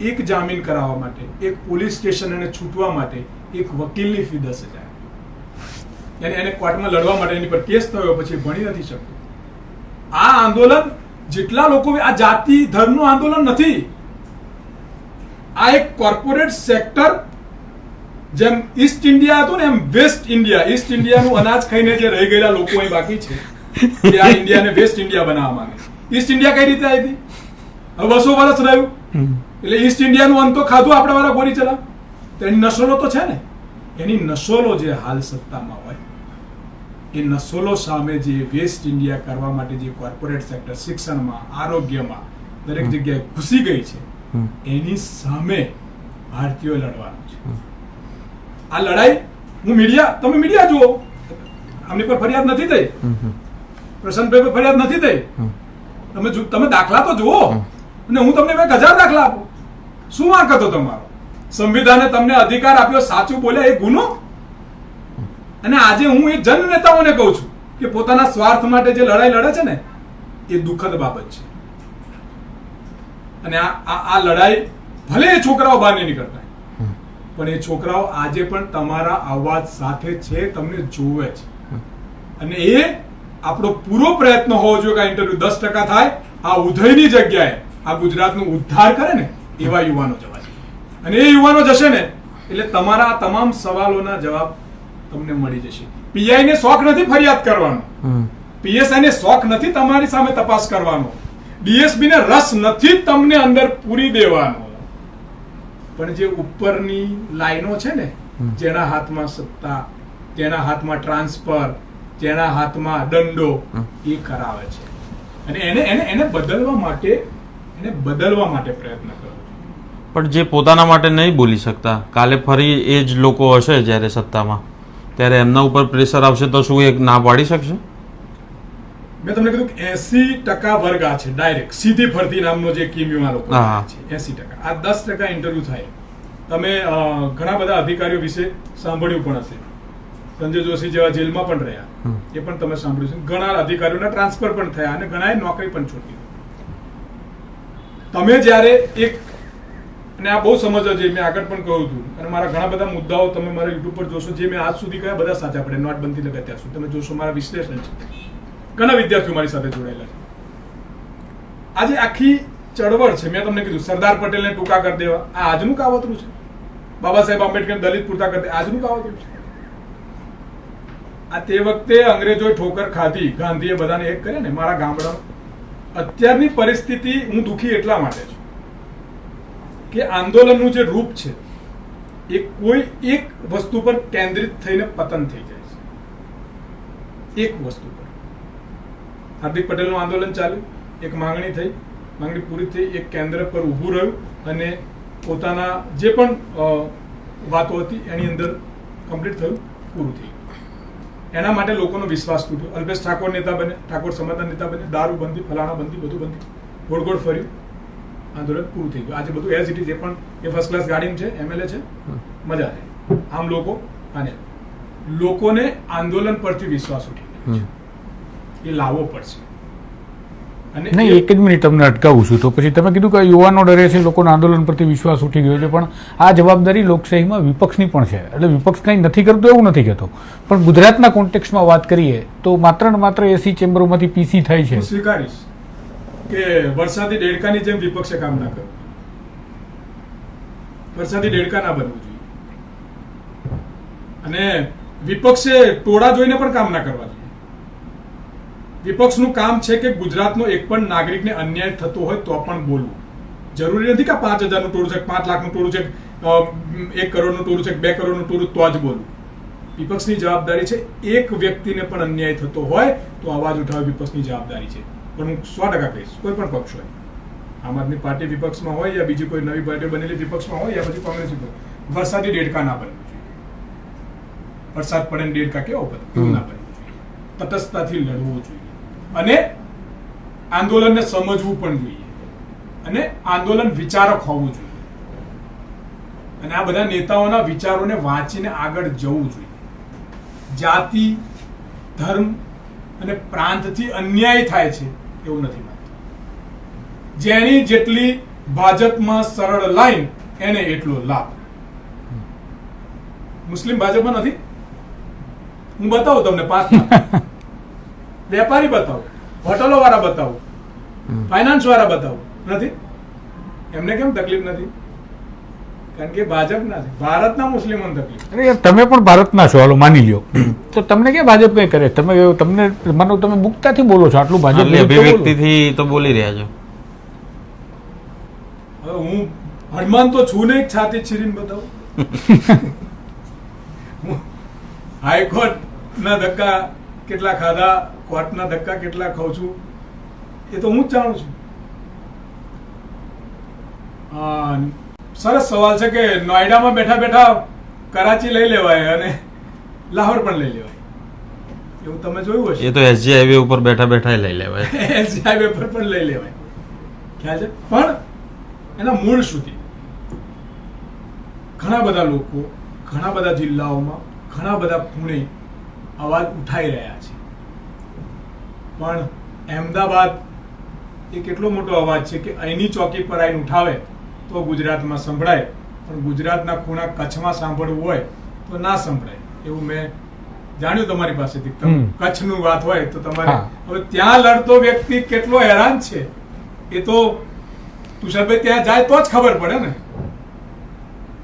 એક જામીન કરાવવા માટે, એક પોલીસ સ્ટેશન એને છૂટવા માટે એક વકીલની ફી 10,000, એને કોર્ટમાં લડવા માટે એની પર કેસ થયો, પછી ભણી નથી શકતો. આ આંદોલન જેટલા લોકો, આ જાતિ ધર્મનું આંદોલન નથી. આ એક કોર્પોરેટ સેક્ટર, જેમ ઈસ્ટ ઇન્ડિયા હતું ને એમ વેસ્ટ ઇન્ડિયા, ઈસ્ટ ઇન્ડિયાનું અનાજ ખાઈને જે રહી ગયેલા લોકો અહીં બાકી છે, કે આ ઇન્ડિયાને વેસ્ટ ઇન્ડિયા બનાવવા માંગે છે. ઈસ્ટ ઇન્ડિયા કઈ રીતે આવી હતી? હવે 200 વર્ષ રહ્યું એટલે ઈસ્ટ ઇન્ડિયાનું અંત તો ખાધું આપણે વાળા ગોળી ચલા. તો એની નસલો તો છે ને, એની નસલો જે હાલ સત્તામાં હોય એ નસલો સામે જે વેસ્ટ ઇન્ડિયા કરવા માટે જે કોર્પોરેટ સેક્ટર શિક્ષણમાં, આરોગ્યમાં દરેક જગ્યાએ ઘૂસી ગઈ છે, એની સામે ભારતીયો લડવાનું છે. આ લડાઈ હું તમે મીડિયા જુઓ, આમની પર ફરિયાદ નથી થઈ, પ્રશાંતભાઈ પર ફરિયાદ નથી થઈ. તમે દાખલા તો જુઓ, અને હું તમને 1000 દાખલા આપું. શું વાંક હતો તમારો? સંવિધાને તમને અધિકાર આપ્યો, સાચું બોલ્યા એ ગુનો. અને આજે હું એ જન નેતાઓને કહું છું કે પોતાના સ્વાર્થ માટે જે લડાઈ લડે છે ને એ દુઃખદ બાબત છે. અને આ લડાઈ ભલે એ છોકરાઓ બહાર નહીં નીકળતા, પણ એ છોકરાઓ આજે પણ તમારા અવાજ સાથે છે, તમને જોવે છે. અને એ આપણો પૂરો પ્રયત્ન હોવો જોઈએ કે આ ઇન્ટરવ્યુ 10% થાય, આ ઉધઈની જગ્યાએ આ ગુજરાતનો ઉદ્ધાર કરે ને એવા યુવાનો જવા જોઈએ. અને એ યુવાનો જશે ને એટલે તમારા આ તમામ સવાલોના જવાબ તમને મળી જશે. પીઆઈ ને શોખ નથી ફરિયાદ કરવાનો, પીએસઆઈ ને શોખ નથી તમારી સામે તપાસ કરવાનો, ડીએસપી ને રસ નથી તમને અંદર પૂરી દેવાનો. પણ જે ઉપરની લાઈનો છે ને, જેના હાથમાં સત્તા, જેના હાથમાં ટ્રાન્સફર, જેના હાથમાં દંડો, એ કરાવે છે. અને એને બદલવા માટે પ્રયત્ન કરો. પણ જે પોતાના માટે નહીં બોલી શકતા, કાલે ફરી એ જ લોકો હશે જ્યારે સત્તામાં, ત્યારે એમના ઉપર પ્રેશર આવશે તો શું એ ના પાડી શકશે? મેં તમને કીધું કે 80% વર્ગ આ છે ડાયરેક્ટ સીધી ફરતી નામનો જે કિમિયોમાં લોકો છે 80%. આ 10% ઇન્ટરવ્યુ થાય. તમે ઘણા બધા અધિકારીઓ વિશે સાંભળ્યું પણ હશે. સંજય જોશી જેવા જેલમાં પણ રહ્યા, એ પણ તમે સાંભળ્યું છે. ઘણા અધિકારીઓના ટ્રાન્સફર પણ થયા અને ઘણાએ નોકરી પણ છોડી. તમે જ્યારે એક, અને આ બહુ સમજવા જોઈએ, મેં આગળ પણ કહ્યું હતું, અને મારા ઘણા બધા મુદ્દાઓ તમે મારા યુટ્યુબ પર જોશો, જે મેં આજ સુધી કહ્યા બધા સાચા પડે, નોટબંધી લગા ત્યાં સુધી તમે જોશો. મારા વિશ્લેષણ છે, ઘણા વિદ્યાર્થીઓ મારી સાથે જોડાયેલા છે. આજે આખી ચળવળ છે, મેં તમને કીધું સરદાર પટેલને ટૂંકા કરી દેવા, આ આજનું કાવતરું છે. બાબા સાહેબ આંબેડકર દલિત પૂરતા કરી દે, આજનું કાવતરું છે. આ તે વખતે અંગ્રેજોએ ઠોકર ખાધી, ગાંધીએ બધાને એક કર્યા ને. મારા ગામડામાં અત્યારની પરિસ્થિતિ હું દુઃખી એટલા માટે છું કે આંદોલનનું જે રૂપ છે એ કોઈ એક વસ્તુ પર કેન્દ્રિત થઈને પતન થઈ જાય છે. એક વસ્તુ પર. હાર્દિક પટેલનું આંદોલન ચાલ્યું, એક માંગણી થઈ, માંગણી પૂરી થઈ, એક કેન્દ્ર પર ઊભું રહ્યું અને પોતાના જે પણ વાતો હતી એની અંદર કમ્પ્લીટ થયું, પૂરું થયું. એના માટે લોકોનો વિશ્વાસ તૂટ્યો. અલ્પેશ ઠાકોર નેતા બને, ઠાકોર સમાજના નેતા બને, દારૂબંધી, ફલાણા બંધી, બધું બંધી, ગોળ ગોળ ફર્યું, આંદોલન પૂરું થઈ ગયું. આજે બધું એઝ ઇટ ઇઝ. એ પણ એ ફર્સ્ટ ક્લાસ ગાડીમાં છે, એમએલએ છે, મજા આવે. આમ લોકોને આંદોલન પરથી વિશ્વાસ ઉઠી ગયો છે, એ લાવવો પડશે. અને નહીં, એક જ મિનિટ તમને અટકાવું છું. તો પછી તમે કીધું કે યુવાનો ડરે છે, લોકોના આંદોલન પરથી વિશ્વાસ ઉઠી ગયો છે, પણ આ જવાબદારી લોકશાહીમાં વિપક્ષની પણ છે. એટલે વિપક્ષ કંઈ નથી કરતો એવું નથી કહેતો, પણ ગુજરાતના કોન્ટેક્સ્ટમાં વાત કરીએ તો માત્ર ને માત્ર એસી ચેમ્બરોમાંથી પીસી થાય છે. હું સ્વીકારીશ કે વરસાદી દેડકાની જેમ વિપક્ષે કામ ના કરવું. વરસાદી દેડકા ના બનવું જોઈએ. અને વિપક્ષે ટોળા જોઈને પણ કામ ના કરવા જોઈએ. વિપક્ષનું કામ છે કે ગુજરાતનો એક પણ નાગરિકને અન્યાય થતો હોય તો પણ બોલવું. જરૂરી નથી કે 5,000નું ટોળું છે, 5 લાખનું ટોળું છે, 1 કરોડનું ટોળું છે, 2 કરોડનું ટોળું, તો જ બોલવું. વિપક્ષની જવાબદારી છે એક વ્યક્તિને પણ અન્યાય થતો હોય તો અવાજ ઉઠાવવી વિપક્ષની જવાબદારી છે. પણ હું 100% કહીશ, કોઈ પણ પક્ષ હોય, આમ આદમી પાર્ટી વિપક્ષમાં હોય યા બીજી કોઈ નવી પાર્ટી બનેલી વિપક્ષમાં હોય યા પછી કોંગ્રેસ વિપક્ષ, વરસાદી દેડકા ના બનવું જોઈએ. વરસાદ પડે ને દેડકા કેવો પડે એવું ના બનવું જોઈએ. તટસ્થતાથી લડવું જોઈએ અને આંદોલનને સમજવું પણ જોઈએ અને આંદોલન વિચારક હોવું જોઈએ અને આ બધા નેતાઓના વિચારોને વાંચીને આગળ જવું જોઈએ. જાતિ, ધર્મ અને પ્રાંતથી અન્યાય થાય છે એવું નથી માનતો. જેની જેટલી ભાજપમાં સરળ લાઈન એને એટલો લાભ. મુસ્લિમ ભાજપમાં નથી. હું બતાવું તમને 5 વેપારી બતાવો, હોટલો વાળા બતાવો, ફાઇનાન્સ વાળા બતાવો, નથી. એમને કેમ તકલીફ નથી? કારણ કે ભાજપના છે. ભારતના મુસ્લિમોને તકલીફ. અરે તમે પણ ભારતના છો, હાલો માની લ્યો, તો તમને ક્યાં ભાજપ કઈ કરે? તમને માનો તમે મુક્તાથી બોલો છો, આટલું ભાજપ અભિવ્યક્તિથી તો બોલી રહ્યા છો. હવે હું હનુમાન તો છું ને, એક છાતી છીરીને બતાવું. હાઈકોર્ટ ના ધક્કા કેટલા ખાધા, કોર્ટના ધક્કા કેટલા ખાઉં છું એ તો હું જ જાણું છું. સરસ સવાલ છે કે નોઈડામાં બેઠા બેઠા કરાચી લઈ લેવાય અને લાહોર પણ લઈ લેવાય, એવું તમે જોયું હશે. એ તો એસજી હાઈવે ઉપર બેઠા બેઠા લઈ લેવાય. એસજી હાઈવે પર પણ લઈ લેવાય, ખ્યાલ છે. પણ એના મૂળ સુધી ઘણા બધા લોકો, ઘણા બધા જિલ્લાઓમાં, ઘણા બધા ખૂણે અવાજ ઉઠાઈ રહ્યા છે. પણ અહેમદાબાદ એ કેટલો મોટો અવાજ છે કે અહીંની ચોકી પર આવીને ઉઠાવે તો ગુજરાતમાં સંભળાય, પણ ગુજરાતના ખૂણા કચ્છમાં સાંભળવું હોય તો ના સંભળાય. એવું મેં જાણ્યું તમારી પાસેથી. કચ્છનું વાત હોય તો તમારે હવે ત્યાં લડતો વ્યક્તિ કેટલો હેરાન છે એ તો તુષારભાઈ ત્યાં જાય તો જ ખબર પડે ને.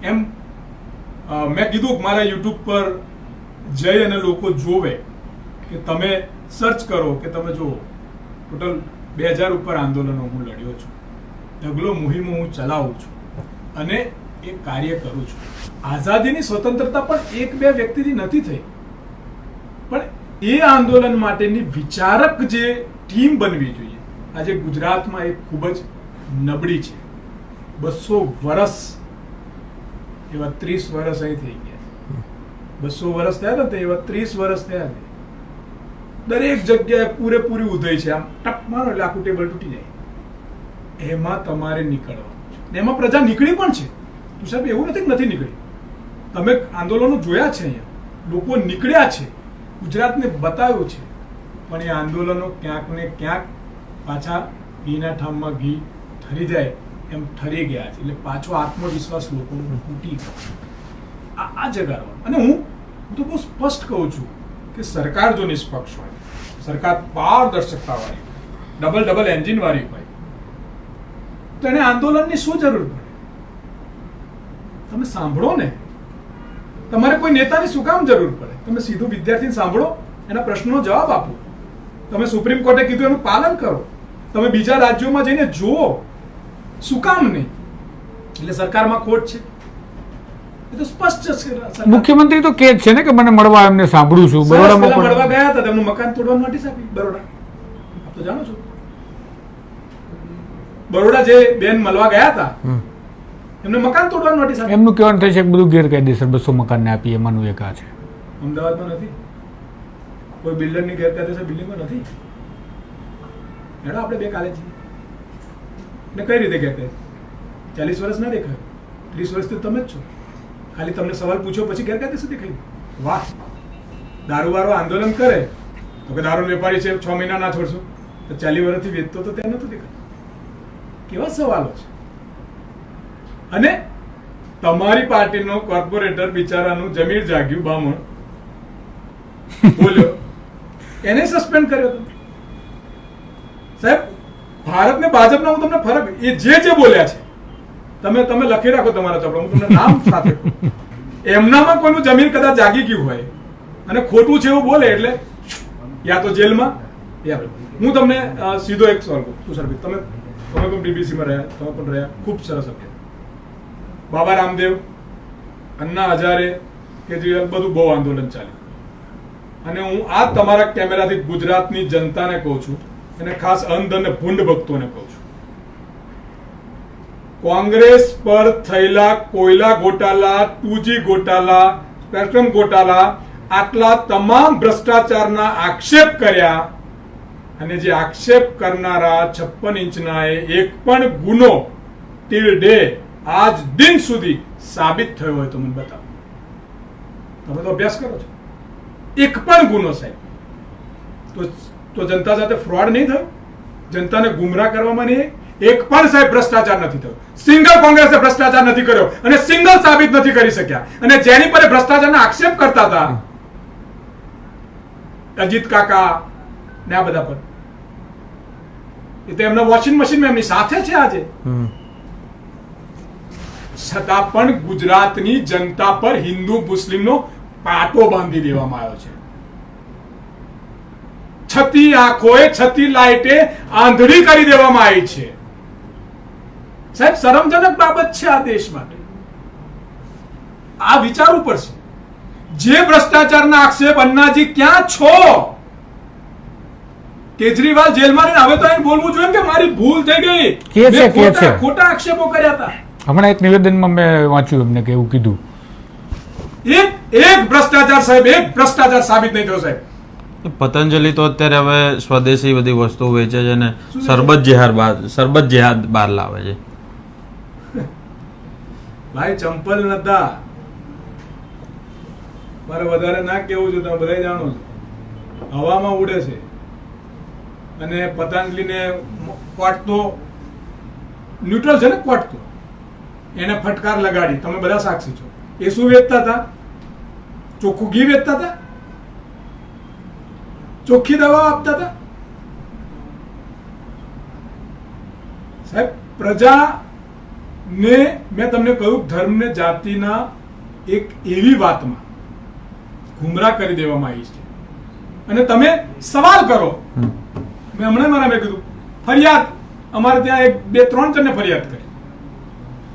એમ મેં કીધું કે મારા યુટ્યુબ પર જઈ અને લોકો જોવે કે તમે સર્ચ કરો કે તમે જુઓ ટોટલ 2000 ઉપર આંદોલનો હું લડ્યો છું, ઢગલો મુહિમો હું ચલાવું છું અને એ કાર્ય કરું છું. આઝાદીની સ્વતંત્રતા પણ એક બે વ્યક્તિથી નથી થઈ, પણ એ આંદોલન માટેની વિચારક જે ટીમ બનવી જોઈએ આજે ગુજરાતમાં એ ખૂબ જ નબળી છે. 200 વર્ષ એવા 30 વર્ષ અહીં થઈ ગયા. 200 વર્ષ થયા ને તો એવા 30 વર્ષ થયા ને દરેક જગ્યાએ પૂરેપૂરી ઉધઈ છે. આમ ટપ મારો એટલે આખું ટેબલ તૂટી જાય. એમાં તમારે નીકળવાનું છે ને એમાં પ્રજા નીકળી પણ છે. તું સાહેબ એવું નથી કે નથી નીકળી. તમે આંદોલનો જોયા છે, અહીંયા લોકો નીકળ્યા છે, ગુજરાતને બતાવ્યું છે, પણ એ આંદોલનો ક્યાંક ને ક્યાંક પાછા ઘીના ઠામમાં ઘી ઠરી જાય એમ ઠરી ગયા છે. એટલે પાછો આત્મવિશ્વાસ લોકોનો તૂટી ગયો. આ જગાડવાનું. અને હું તો બહુ સ્પષ્ટ કહું છું કે સરકાર જો નિષ્પક્ષ હોય, સરકાર પારદર્શકતા વાળી, ડબલ એન્જિન વાળી હોય, તો એને આંદોલનની શું જરૂર પડે? તમે સાંભળો ને. તમારે કોઈ નેતાની શું કામ જરૂર પડે? તમે સીધું વિદ્યાર્થીને સાંભળો, એના પ્રશ્નનો જવાબ આપો. તમે સુપ્રીમ કોર્ટે કીધું એનું પાલન કરો. તમે બીજા રાજ્યોમાં જઈને જુઓ. શું કામ નહીં? એટલે સરકારમાં ખોટ છે. એ તો સ્પષ્ટ છે. મુખ્યમંત્રી તો કે છે ને કે મને મળવા એમને સાંભળું છું. બરોડામાં મળવા ગયા હતા, તેમનું મકાન તોડવાની નોટિસ આપી બરોડા. આપ તો જાણો છો, બરોડા જે બેન મળવા ગયા હતા એમને મકાન તોડવાની નોટિસ આપી. એમનું કહેવાનું થાય છે કે બધું ગેરકાયદેસર 200 મકાનને આપી, એમાંનું એક આ છે. અમદાવાદમાં નથી, કોઈ બિલ્ડરની ગેરકાયદેસર બિલ્ડિંગમાં નથી. હેડો આપણે બે કાલે છીએ. એને કઈ રીતે ગેરકાયદેસર? 40 વર્ષ ના દેખાય, 30 વર્ષથી તમે જ છો. ખાલી તમને સવાલ પૂછ્યો પછી ગેરકાયદેસર દેખાય. વાહ! દારૂવાળો આંદોલન કરે તો કે દારૂ વેપારી છે 6 મહિના ના છોડશો, તો 40 વર્ષથી વેચતો તો ત્યાં નતું દેખાતું. કેવા સવાલો છે? અને તમારી પાર્ટીનો કોર્પોરેટર બિચારાનું જમીર જાગ્યું બામણ બોલ્યો, એને સસ્પેન્ડ કર્યો તમે. સાહેબ, ભારત ને ભાજપના હું તમને ફરક એ જે બોલ્યા છે તમે લખી રાખો તમારા ચોપડા. હું તમને નામ સાથે એમનામાં કોઈનું જમીન કદાચ જાગી ગયું હોય અને ખોટું છે એવું બોલે એટલે યા તો જેલમાં યા. હું તમને સીધો એક સવાલ કહું. તુષારભાઈ, તમે પણ બીબીસીમાં રહ્યા, તમે પણ રહ્યા, ખૂબ સરસ અભ્યાસ. બાબા રામદેવ, અન્ના હજારે, કેજરીવાલ, બધું બહુ આંદોલન ચાલ્યું. અને હું આ તમારા કેમેરાથી ગુજરાતની જનતાને કહું છું, અને ખાસ અંધ અને ભૂંડ ભક્તોને કહું છું, કોંગ્રેસ પર થયેલા કોયલા ગોટાલા, 2G ગોટાલા, સ્પેક્ટ્રમ ગોટાલા, આટલા તમામ ભ્રષ્ટાચારના આક્ષેપ કર્યા અને જે આક્ષેપ કરનારા 56 ઇંચના એક પણ ગુનો ટીલ ડે આજ દિન સુધી સાબિત થયો હોય તો મને બતાવો. તમે તો અભ્યાસ કરો છો. એક પણ ગુનો સાહેબ તો જનતા સાથે ફ્રોડ નહીં થયો, જનતાને ગુમરાહ કરવામાં નહીં, એક પણ સાહેબ ભ્રષ્ટાચાર નથી થયો. સિંગલ કોંગ્રેસે ભ્રષ્ટાચાર નથી કર્યો અને સિંગલ સાબિત નથી કરી શક્યા. અને જેની પર ભ્રષ્ટાચારના આક્ષેપ કરતા હતા અજીત કાકા ને આ બધા પર, એ તો એમના વોશિંગ મશીનમાં એમની સાથે છે આજે. છતાં પણ ગુજરાતની જનતા પર હિન્દુ મુસ્લિમનો પાટો બાંધી દેવામાં આવ્યો છે. છતી આંખોએ, છતી લાઈટે આંધળી કરી દેવામાં આવી છે. સાહેબ, શરમજનક બાબત છે આ દેશ માટે. આ વિચારવું પડશે. જે ભ્રષ્ટાચારના આક્ષેપ, અન્નાજી ક્યાં છો? કેજરીવાલ જેલમાં રહીને હવે તો એને બોલવું જોઈએ કે મારી ભૂલ થઈ ગઈ, ખોટા આક્ષેપો કર્યા હતા. હમણાં એક નિવેદનમાં મેં વાંચ્યું એમને કે એવું કીધું. એક ભ્રષ્ટાચાર સાહેબ, એક ભ્રષ્ટાચાર સાબિત નહીં થયો સાહેબ. પતંજલિ તો અત્યારે હવે સ્વદેશી બધી વસ્તુ વેચે છે ને સરબત જેહાદ બહાર લાવે છે. ભાઈ, ચંપલ નતા મારે વધારે ના કેવું છે, તમે બધા જાણો છો. હવામાં ઉડે છે અને પતંજલિને કોટ તો ન્યુટ્રલ છે ને, કોટ તો એને ફટકાર લગાડી. તમે બધા સાક્ષી છો. એ શું વેચતા હતા? ચોખ્ખું ઘી વેચતા હતા, ચોખ્ખી દવા આપતા હતા. સાહેબ, પ્રજાને મેં તમને કહ્યું ધર્મ ને જાતિના એક એવી વાતમાં ગુમરાહ કરી દેવામાં આવી છે અને તમે સવાલ કરો. મેં હમણાં મેં કીધું ફરિયાદ, અમારે ત્યાં એક 2-3 જણને ફરિયાદ કરી,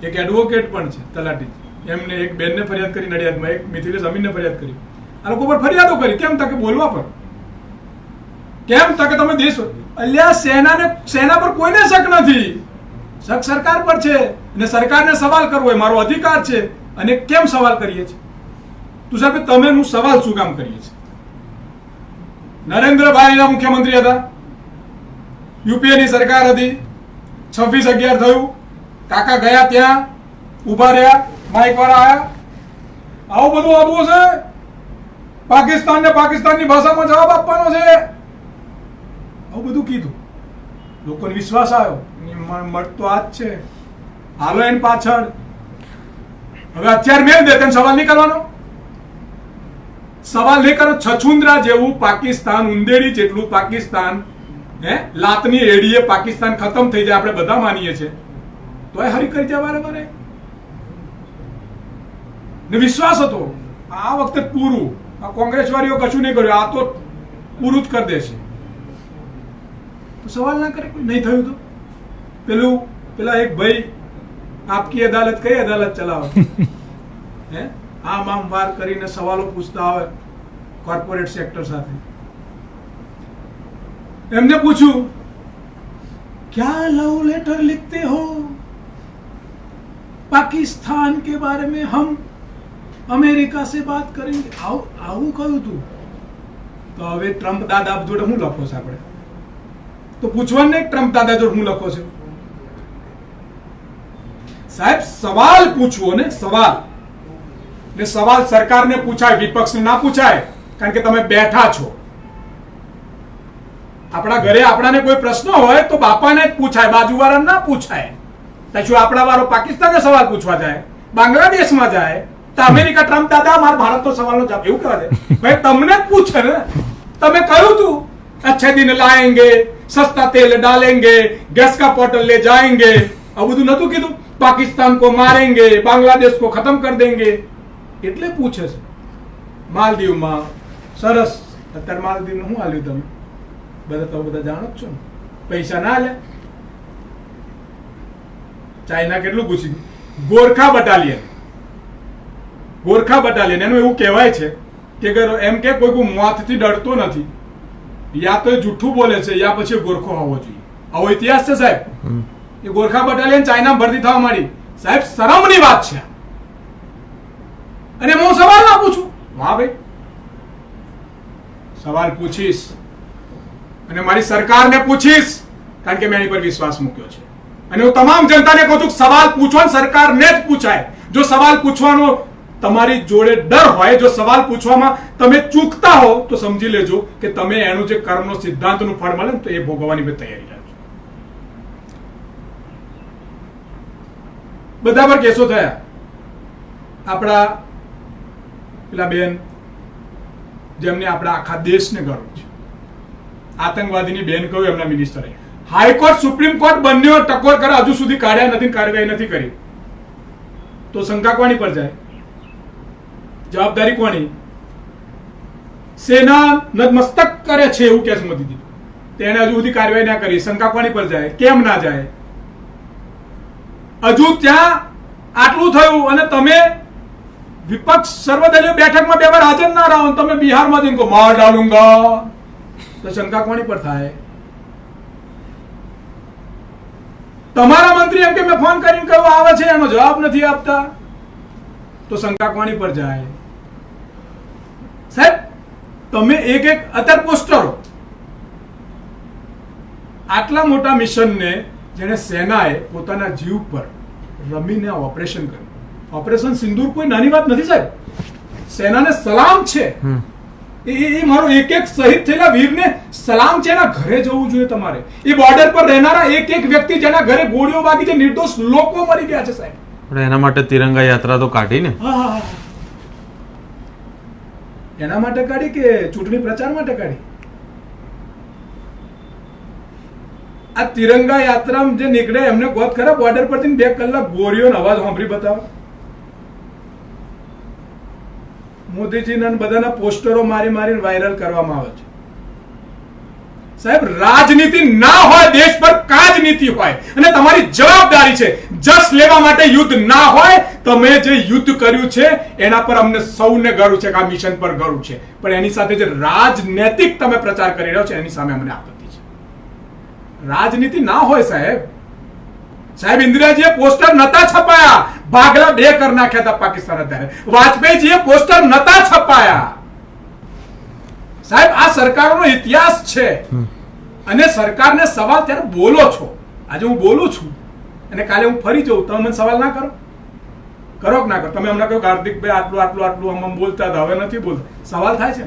એક એડવોકેટ પણ છે તલાટી, એમને એક બેનને ફરિયાદ કરી નડિયાદમાં, એક મિથિલેશ અમીનને ફરિયાદ કરી. આ લોકો પર ફરિયાદો કરી. કેમ? તકે બોલવા પર. કેમ? તકે તમે દેશ અલ્યા સેના પર કોઈને શક નથી, શક સરકાર પર છે અને સરકારને સવાલ કરવો એ મારો અધિકાર છે. અને કેમ સવાલ કરીએ છીએ? તું સાહેબ, તમે હું સવાલ શું કામ કરીએ છીએ? નરેન્દ્રભાઈ મુખ્યમંત્રી હતા, યુપીએ ની સરકાર હતી, 26/11 થયું, કાકા ગયા ત્યાં ઉભા રહ્યા, માઇક વાળા આયા, આવું બધું આવવું છે, પાકિસ્તાનને પાકિસ્તાનની ભાષામાં જવાબ આપવાનો છે, આવું બધું કીધું. લોકોને વિશ્વાસ આવ્યો, મળતો આ જ છે, હાલો એની પાછળ. હવે અત્યારે મેં બે ત્રણ સવાલ નહીં કરવાનો, સવાલ નહીં કરો. છછુંદરા જેવું પાકિસ્તાન, ઉંદેડી જેટલું પાકિસ્તાન, લાતની એડીએ પાકિસ્તાન ખતમ થઈ જાય આપણે બધા માનીએ છીએ, તો એ હરી કરી જાય વારે વારે. ને વિશ્વાસ હતો આ વખતે પૂરું, આ કોંગ્રેસ વાળીઓ કશું નહીં કર્યું, આ તો પૂરું જ કરી દેશે. તો સવાલ ના કરે કોઈ. નહીં થયું તો પેલા એક ભાઈ આપકી અદાલત, કઈ અદાલત ચલાવે, આમ વાર કરીને સવાલો પૂછતા આવે કોર્પોરેટ સેક્ટર સાથે. એમને પૂછ્યું, क्या लव लेटर लिखते हो पाकिस्तान के बारे में, हम अमेरिका से बात करेंगे. આવું કહ્યું તું. તો હવે ટ્રમ્પ દાદા જોડે હું લખો છે આપણે? તો પૂછવાનું નહીં ટ્રમ્પ દાદા જોડે હું લખો છે? સાહેબ, સવાલ પૂછવો ને, સવાલ. ને સવાલ સરકારને પૂછાય, વિપક્ષને ના પૂછાય, કારણ કે તમે બેઠા છો. આપણા ઘરે આપણાને કોઈ પ્રશ્ન હોય તો બાપાને જ પૂછાય, બાજુવાળાને ના પૂછાય. પછી આપણા વાળો પાકિસ્તાનને સવાલ પૂછવા જાય, બાંગ્લાદેશમાં જાય, તો અમેરિકા ટ્રમ્પ દાદા મારા ભારતનો સવાલનો જવાબ એવું કરે ભાઈ, તમને જ પૂછે ને. તમે કહ્યું તું अच्छे दिन लाएंगे, सस्ता तेल डालेंगे, गैस का बोतल ले जाएंगे, આવું બધું નતું કીધું? પાકિસ્તાન કો મારેંગે, બાંગ્લાદેશ કો ખતમ કર દેંગે. એટલે પૂછે છે. માલદીવમાં સરસ, અત્યારે માલદીવનું શું હાલ્યું તમે બધા જાણો જ છો ને, પૈસા ના લે. ચાઇના કેટલું પૂછ્યું? ગોરખા બટાલિયન એનું એવું કહેવાય છે કે એમ કે કોઈ મોતથી ડરતો નથી, યા તો જૂઠું બોલે છે યા પછી ગોરખો હોવો જોઈએ. આવો ઇતિહાસ છે સાહેબ. એ ગોરખા બટાલિયન ચાઇના ભરતી થવા માંડી. સાહેબ, શરમની વાત છે. અને હું સવાલ ના પૂછું? વાહ ભાઈ, સવાલ પૂછીશ અને મારી સરકારને પૂછીશ, કારણ કે મેં એની પર વિશ્વાસ મૂક્યો છે. અને હું તમામ જનતાને કહું છું, સવાલ પૂછો, સરકારને જ પૂછાય. જો સવાલ પૂછવાનો તમારી જોડે ડર હોય, જો સવાલ પૂછવામાં તમે ચૂકતા હો, તો સમજી લેજો કે તમે એનું જે કર્મનો સિદ્ધાંતનું ફળ મળે ને, તો એ ભોગવવાની તૈયારી રાખજો. બધા પર કેસો થયા. આપણા પેલા બેન, જેમને આપણા આખા દેશને ગર્વ છે, આતંકવાદીની બેન કહ્યું એમના મિનિસ્ટરે. હાઈકોર્ટ, સુપ્રીમ કોર્ટ બંને ટકોર કરે, હજુ સુધી કાઢ્યા નથી, કાર્યવાહી નથી કરી. તો શંકા કોની પર જાય? જવાબદારી કોની? સેના નતમસ્તક કરે છે એવું કેસ મૂકી દીધું, તેને હજુ સુધી કાર્યવાહી ના કરી. શંકા કોની પર જાય? કેમ ના જાય? હજુ ત્યાં આટલું થયું અને તમે વિપક્ષ સર્વદલીય બેઠકમાં 2 વાર હાજર ના રહો, તમે બિહારમાં જઈને માર ડાલુંગા, તો શંકા કોની પર થાય? તમારા મંત્રી એમ કે મેં ફોન કરીને કહ્યું આવે છે, એનો જવાબ નથી આપતા, તો શંકા કોની પર જાય? સાહેબ, તમે એક અત્યારે પોસ્ટરો, આટલા મોટા મિશનને જેને સેનાએ પોતાના જીવ પર રમીને ઓપરેશન કર્યું. ઓપરેશન સિંદૂર કોઈ નાની વાત નથી સાહેબ. સેનાને સલામ છે. એ મારો એક શહીદ થયેલા વીરને સલામ છે. એના ઘરે જવું જોઈએ તમારે. એ બોર્ડર પર રહેનારા એક વ્યક્તિ જેના ઘરે ગોળીઓ વાગી છે, નિર્દોષ લોકો મરી ગયા છે સાહેબ. એના માટે તિરંગા યાત્રા તો કાઢી ને. એના માટે કાઢી કે ચૂંટણી પ્રચાર માટે કાઢી? આ તિરંગા યાત્રામાં જે નીકળે એમને ગોત ખરા બોર્ડર પરથી 2 કલાક ગોરીઓનો અવાજ સાંભળી બતાવો. મોદીજીના બધાના પોસ્ટરો મારીને વાયરલ કરવામાં આવે છે. સાહેબ, રાજનીતિ ના હોય દેશ પર રાજનીતિ હોય અને તમારી જવાબદારી છે જસ લેવા માટે યુદ્ધ ના હોય. તમે જે યુદ્ધ કર્યું છે એના પર અમને સૌને ગર્વ છે કે આ મિશન પર ગર્વ છે, પણ એની સાથે જે રાજનૈતિક તમે પ્રચાર કરી રહ્યો છો એની સામે અમને આપત્તિ છે. રાજનીતિ ના હોય સાહેબ. સાહેબ, ઇન્દિરાજીએ પોસ્ટર નતા છપાયા, ભાગલા 2 કરી નાખ્યા હતા પાકિસ્તાન અત્યારે. વાજપેયીજીએ પોસ્ટર નતા છપાયા. સાહેબ, આ સરકારોનો ઇતિહાસ છે અને સરકારને સવાલ ત્યારે બોલો છો. આજે હું બોલું છું અને કાલે હું ફરી જઉં, તમે મને સવાલ ના કરો કે ના કરો? તમે હમણાં કહ્યું હાર્દિકભાઈ આટલું આમ બોલતા હતા, હવે નથી બોલતા. સવાલ થાય છે,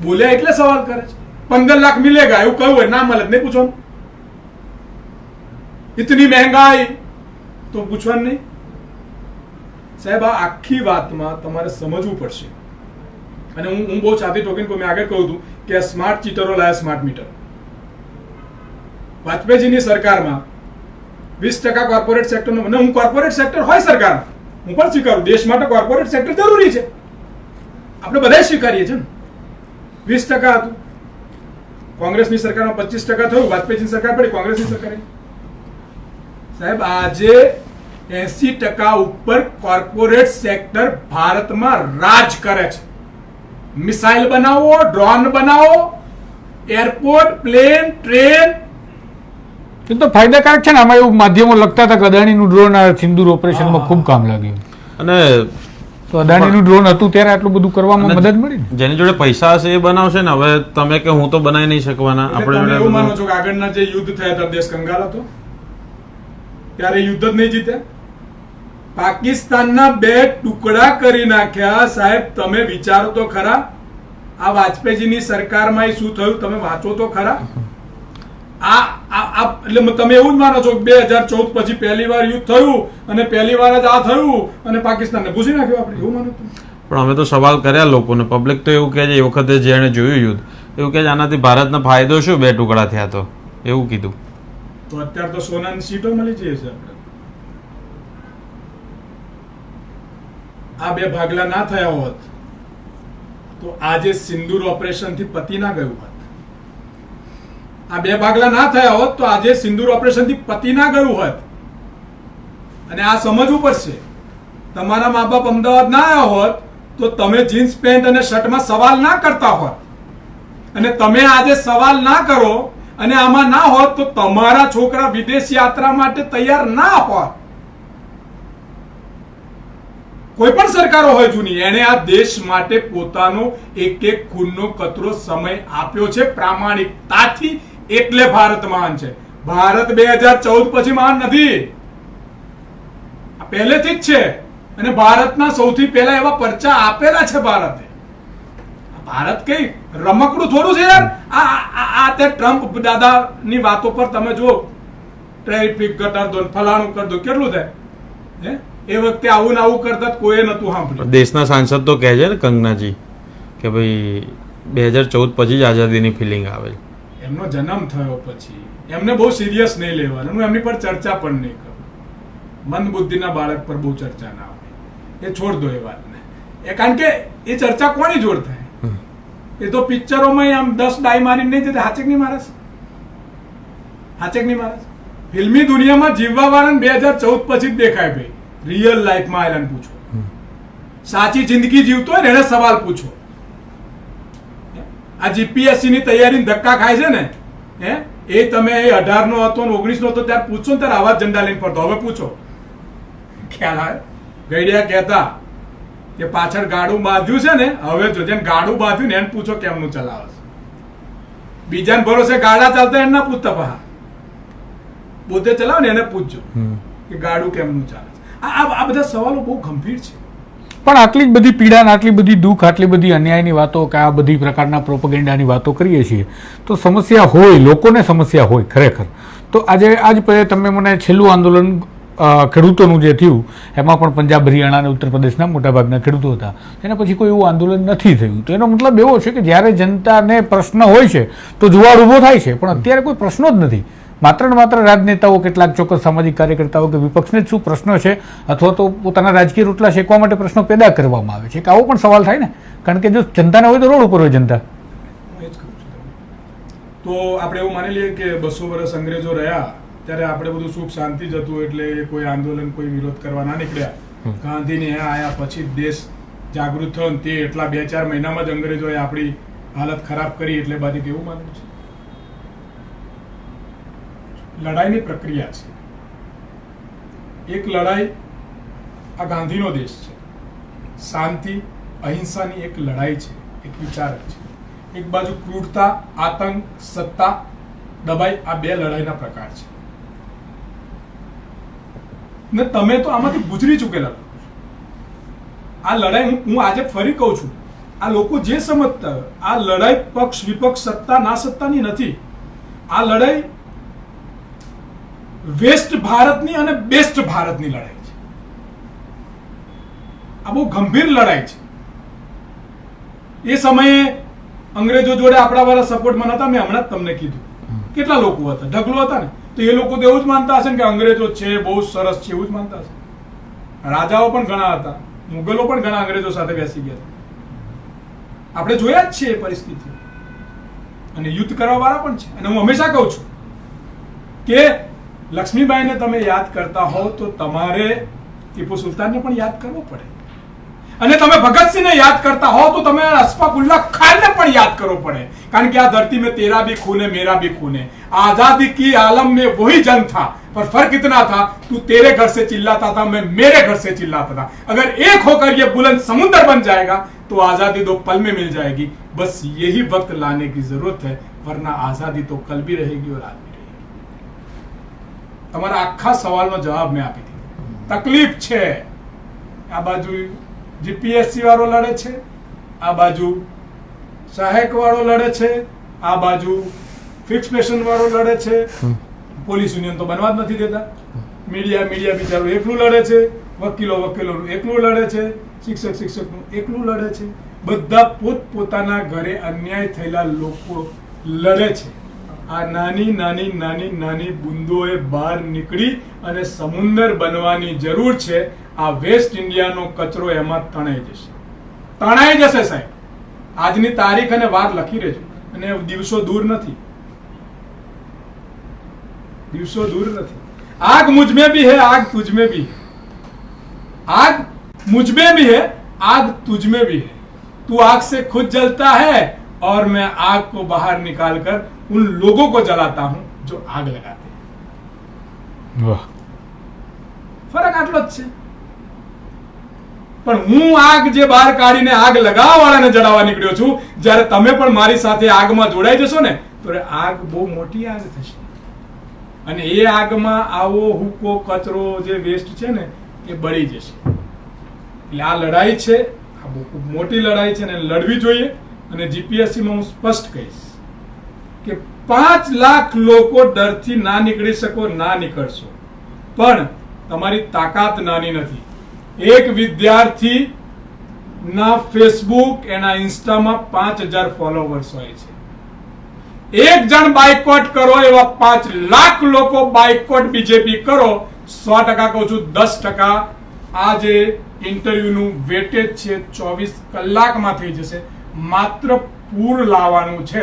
બોલ્યા એટલે સવાલ કરે છે. 15 લાખ મિલેગા એવું કહ્યું હોય, ના મળે નહીં પૂછવાનું. ઇતની મહેંગાઈ તો પૂછવાનું નહીં. સાહેબ, આ આખી વાતમાં તમારે સમજવું પડશે. અને હું બહુ છાતી ઠોકીને મેં આગળ કહ્યું હતું કે સ્માર્ટ ચીટરો લાયા સ્માર્ટ મીટર. વાજપેયીજીની સરકારમાં 20% કોર્પોરેટ સેક્ટરનો, હું કોર્પોરેટ સેક્ટર હોય સરકારમાં, હું પણ સ્વીકારું, દેશ માટે કોર્પોરેટ સેક્ટર જરૂરી છે, આપણે બધા સ્વીકારીએ છીએ ને. 20% હતું, કોંગ્રેસની સરકારમાં 25% થયું, વાજપેયીજીની સરકાર પડી, કોંગ્રેસની સરકારે. સાહેબ, આજે 80% ઉપર કોર્પોરેટ સેક્ટર ભારતમાં રાજ કરે છે. મિસાઇલ બનાવો, ડ્રોન બનાવો, એરપોર્ટ, પ્લેન, ટ્રેન. એ તો ફાયદાકારક છે ને. આમાં એવું માધ્યમો લખતા હતા કે અદાણીનું ડ્રોન આ સિંદૂર ઓપરેશનમાં ખૂબ કામ લાગ્યું. અને તો અદાણીનું ડ્રોન હતું ત્યારે આટલું બધું કરવામાં મદદ મળી ને. જેની જોડે પૈસા હશે એ બનાવશે ને. હવે તમે કે હું તો બનાવી નહીં શકવાના. આપણે એવું માનો છો કે આગળના જે યુદ્ધ થયા હતા દેશ કંગાલ હતો, ત્યારે યુદ્ધ જ નહીં જીત્યા? પાકિસ્તાનના 2 ટુકડા કરી નાખ્યા. સાહેબ, તમે વિચારો તો ખરા. આ વાજપેયીજીની સરકારમાં શું થયું તમે વાંચો તો ખરા. એટલે તમે એવું જ માનો છો કે 2014 પછી પહેલી વાર યુદ્ધ થયું અને પહેલી વાર જ આ થયું અને પાકિસ્તાનને ઘૂસી નાખ્યું? આપણે એવું માનો? પણ અમે તો સવાલ કર્યા લોકોને. પબ્લિક તો એવું કહે છે એ વખતે જેણે જોયું યુદ્ધ એવું કહે છે આનાથી ભારતનો ફાયદો શું 2 ટુકડા થયા તો એવું કીધું. તો અત્યારે તો સોનાની સીટો મળી જઈએ છે આપણે. આ 2 ભાગલા ના થયા હોત તો આજે સિંદૂર ઓપરેશન થી પતી ના ગયું હોત. આ 2 ભાગલા ના થયા હોત તો આજે સિંદૂર ઓપરેશન થી પતી ના ગયું હોત. અને આ સમજવું પડશે. તમારા મા બાપ અમદાવાદ ના આવ્યા હોત તો તમે જીન્સ પેન્ટ અને શર્ટમાં સવાલ ના કરતા હોત. અને તમે આજે સવાલ ના કરો અને આમાં ના હોત તો તમારા છોકરા વિદેશ યાત્રા માટે તૈયાર ના હોત. કોઈ પણ સરકારો હોય જૂની, એને આ દેશ માટે પોતાનો એક ખૂનનો કતરો સમય આપ્યો છે પ્રામાણિકતાથી. એટલે ભારત મહાન છે. ભારત 2014 પછી મહાન નથી, પહેલેથી જ છે. અને ભારતના સૌથી પહેલા એવા પરચા આપેલા છે ભારતે. ભારત કઈ રમકડું થોડું છે યાર. આ તે ટ્રમ્પ દાદાની વાતો પર તમે જો ટ્રાફિક ગટર દો, ફલાણું કરી દો, કેટલું થાય? હે, એ વખતે આવું ને આવું કરતા કોઈએ નતું સાંભળ્યું. દેશના સાંસદ તો કહે છે ને કંગનાજી કે ભાઈ 2014 પછી જ આઝાદીની ફિલિંગ આવે. એમનો જન્મ થયો પછી એમને બહુ સિરિયસ નહીં લેવાનું. હું એમની પર ચર્ચા પણ નહીં કરું. મંદ બુદ્ધિના બાળક પર બહુ ચર્ચા ના હોય, એ છોડ દો એ વાતને. એ કારણ કે એ ચર્ચા કોની જોડ થાય? એ તો પિક્ચરોમાં આમ 10 ડાય મારીને નહીં જતા. હાચક નહીં મારે, હાચક નહીં મારે. ફિલ્મી દુનિયામાં જીવવા વાળાને 2014 પછી જ દેખાય ભાઈ. રિયલ લાઈફમાં આયલાને પૂછો, સાચી જિંદગી જીવતો હોય ને એને સવાલ પૂછો. આ જીપીએસસી ની તૈયારી ધક્કા ખાય છે ને, હે, એ તમે 18 નો હતો ને 19 નો હતો ત્યારે પૂછો ને ત્યારે આવા ઝંડા લઈને ફરતો. હવે પૂછો, ખ્યાલ આવે? ગઈડિયા કહેતા કે પાછળ ગાડું બાંધ્યું છે ને, હવે જો જેને ગાડું બાંધ્યું ને એને પૂછો કેમનું ચલાવે છે. બીજાને ભરોસે ગાડા ચાલતા એને ના પૂછતા, પા પોતે ચલાવો ને એને પૂછજો કે ગાડું કેમનું ચાલે છે. આ બધા સવાલો બહુ ગંભીર છે. પણ આટલી જ બધી પીડા, આટલી બધી દુઃખ, આટલી બધી અન્યાયની વાતો કે આ બધી પ્રકારના પ્રોપેગેન્ડાની વાતો કરીએ છીએ તો સમસ્યા હોય, લોકોને સમસ્યા હોય ખરેખર. તો આજ તમે મને છેલ્લું આંદોલન ખેડૂતોનું જે થયું એમાં પણ પંજાબ, હરિયાણા અને ઉત્તર પ્રદેશના મોટાભાગના ખેડૂતો હતા. એના પછી કોઈ એવું આંદોલન નથી થયું. તો એનો મતલબ એવો છે કે જ્યારે જનતાને પ્રશ્ન હોય છે તો જુવાળ ઊભો થાય છે, પણ અત્યારે કોઈ પ્રશ્નો જ નથી. માત્ર ને માત્ર રાજનેતાઓ, કેટલાક ચોક્કસ સામાજિક કાર્યકર્તાઓ કે વિપક્ષને જ શું પ્રશ્નો છે અથવા તો પોતાના રાજકીય રોટલા શેકવા માટે પ્રશ્નો પેદા કરવામાં આવે છે કે આવો પણ સવાલ થાય ને? કારણ કે જો જનતાને હોય તો રોડ ઉપર હોય જનતા. હું એ જ કહું છું. તો આપણે એવું માની લઈએ કે 200 વર્ષ અંગ્રેજો રહ્યા ત્યારે આપણે બધું સુખ શાંતિ જ હતું, એટલે કોઈ આંદોલન, કોઈ વિરોધ કરવા ના નીકળ્યા. ગાંધીને આયા પછી દેશ જાગૃત થયો, તે એટલા 2-4 મહિનામાં જ અંગ્રેજોએ આપણી હાલત ખરાબ કરી. એટલે બાદ કેવું માનવું છે? લડાઈની પ્રક્રિયા છે. એક લડાઈ આ ગાંધીનો દેશ છે, શાંતિ અહિંસાની એક લડાઈ છે, એક વિચાર છે. એક બાજુ ક્રૂરતા, આતંક, સત્તા, દબાઈ, આ 2 લડાઈના પ્રકાર છે. ને તમે તો આમાંથી ગુજરી ચૂકેલા છો. આ લડાઈ હું આજે ફરી કહું છું, આ લોકો જે સમજતા હોય, આ લડાઈ પક્ષ વિપક્ષ, સત્તા ના સત્તાની નથી. આ લડાઈ વેસ્ટ ભારતની અને બેસ્ટ ભારતની લડાઈ છે. આ બહુ ગંભીર લડાઈ છે. એ સમયે અંગ્રેજો જોડે આપણા વાળા સપોર્ટમાં નતા. મેં હમણાં જ તમને કીધું કેટલા લોકો હતા, ઢગલો હતા ને. તો એ લોકો તો એવું જ માનતા હશે ને કે અંગ્રેજો છે બહુ સરસ છે, એવું જ માનતા હશે. રાજાઓ પણ ઘણા હતા, મુગલો પણ ઘણા અંગ્રેજો સાથે બેસી ગયા હતા. આપણે જોયા જ છે એ પરિસ્થિતિ, અને યુદ્ધ કરવા વાળા પણ છે. અને હું હંમેશા કહું છું કે લક્ષ્મીબાઈને તમે યાદ કરતા હો તો તમારે ટીપુ સુલતાનને પણ યાદ કરવો પડે, અને તમે ભગતસિંહને યાદ કરતા હો તો તમે અશફાકુલ્લા ખાનને પણ યાદ કરવો પડે. કારણ કે આ ધરતી में तेरा भी खून है मेरा भी खून है, आजादी की आलम में वही जंग था, पर फर्क इतना था तू तेरे घर से चिल्लाता था, मैं मेरे घर से चिल्लाता था. अगर एक होकर ये बुलंद समुद्र बन जाएगा तो आजादी 2 पल में मिल जाएगी. बस यही वक्त लाने की जरूरत है, वरना आजादी तो कल भी रहेगी और आज भी रहेगी. તમારા આખા સવાલનો જવાબ મેં આપી દીધો. તકલીફ છે. આ બાજુ જીપીએસસી વાળો લડે છે, આ બાજુ સહાયક વાળો લડે છે, આ બાજુ ફિક્સ પેશન વાળો લડે છે. પોલીસ યુનિયન તો બનવા જ નથી દેતા. મીડિયા બિચારું એકલું લડે છે, વકીલો એકલું લડે છે, શિક્ષકનું એકલું લડે છે. બધા પોતાના ઘરે અન્યાય થયેલા લોકો લડે છે. આ નાની બુંદોએ બહાર નીકળી અને સમુદ્ર બનવાની જરૂર છે. આ વેસ્ટ ઇન્ડિયાનો કચરો એમાં તણાઈ જશે સાહેબ. આજની તારીખ અને વાર લખી રહેજો, અને દિવસો દૂર નથી. आग मुझ में भी है, आग तुझ में भी है. आग मुझ में भी है, आग तुझ में भी है. तू आग से खुद जलता है और मैं आग को बाहर निकाल कर उन लोगों को जलाता हूं जो आग लगाते हैं. વાહ, ફરક આટલો જ છે. પણ હું આગ જે બહાર કાઢીને આગ લગાવવા વાળાને જડાવવા નીકળ્યો છું. જ્યારે તમે પણ મારી સાથે આગમાં જોડાઈ જશો ને તો આગ બહુ મોટી આગ થશે, અને એ આગમાં આવો હુક્કો કચરો જે વેસ્ટ છે ને એ બળી જશે. એટલે આ લડાઈ છે, આ બહુ મોટી લડાઈ છે, ને લડવી જોઈએ. અને જીપીએસસીમાં હું સ્પષ્ટ કહીશ કે 5 લાખ લોકો ડરથી ના નીકળી શકો, ના નીકળશો, પણ તમારી તાકાત નાની નથી. એક વિદ્યાર્થી ના ફેસબુક, એના ઇન્સ્ટામાં 5000 ફોલોવર્સ હોય છે. એક જણ બાયકોટ કરો એવા 5 લાખ લોકો બાયકોટ બીજેપી કરો. 100% કહું છું, 10% આ જે ઇન્ટરવ્યુનું વેટેજ છે 24 કલાકમાં થઈ જશે. માત્ર પૂર લાવવાનું છે,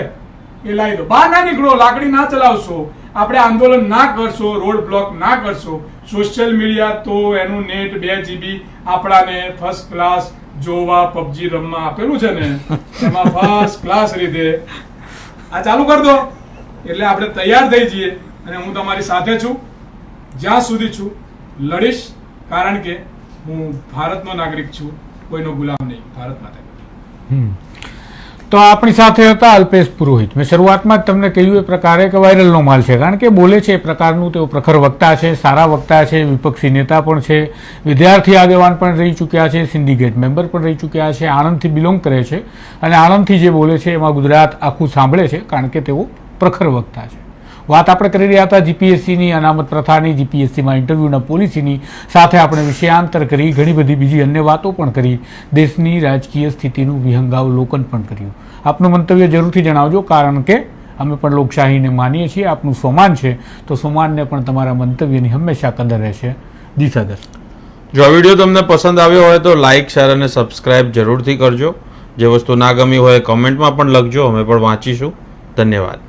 એ લાવી દો. બહાર ના નીકળો, લાકડી ના ચલાવશો, આપણે આંદોલન ના કરશો, રોડ બ્લોક ના કરશો. સોશિયલ મીડિયા તો એનું નેટ 2 GB આપણાને ફર્સ્ટ ક્લાસ જોવા, પબજી રમવા આપેલું છે ને, એમાં ફર્સ્ટ ક્લાસ રીતે આ ચાલુ કરી દો. એટલે આપણે તૈયાર થઈ જઈએ, અને હું તમારી સાથે છું, જ્યાં સુધી છું લડીશ. કારણ કે હું ભારતનો નાગરિક છું, કોઈનો ગુલામ નહીં. ભારત માતા. તો આપણી સાથે હતા અલ્પેશ પુરોહિત. મેં શરૂઆતમાં જ તમને કહ્યું એ પ્રકારે કે વાયરલનો માલ છે, કારણ કે બોલે છે એ પ્રકારનું. તેઓ પ્રખર વક્તા છે, સારા વક્તા છે, વિપક્ષી નેતા પણ છે, વિદ્યાર્થી આગેવાન પણ રહી ચૂક્યા છે, સિન્ડિકેટ મેમ્બર પણ રહી ચૂક્યા છે, આણંદથી બિલોંગ કરે છે, અને આણંદથી જે બોલે છે એમાં ગુજરાત આખું સાંભળે છે, કારણ કે તેઓ પ્રખર વક્તા છે. વાત આપણે કરી રહ્યા હતા જીપીએસસીની અનામત પ્રથાની, જીપીએસસીમાં ઇન્ટરવ્યૂના પોલિસીની, સાથે આપણે વિષયાંતર કરી, ઘણી બધી બીજી અન્ય વાતો પણ કરી, દેશની રાજકીય સ્થિતિનું વિહંગાવલોકન પણ કર્યું. આપનું મંતવ્ય જરૂરથી જણાવજો, કારણ કે અમે પણ લોકશાહીને માનીએ છીએ. આપનું સોમાન છે તો સોમાનને પણ તમારા મંતવ્યની હંમેશા કદર રહેશે. જી સદર. જો આ વિડીયો તમને પસંદ આવ્યો હોય તો લાઇક, શેર અને સબસ્ક્રાઇબ જરૂરથી કરજો. જે વસ્તુ ના ગમી હોય કમેન્ટમાં પણ લખજો, અમે પણ વાંચીશું. ધન્યવાદ.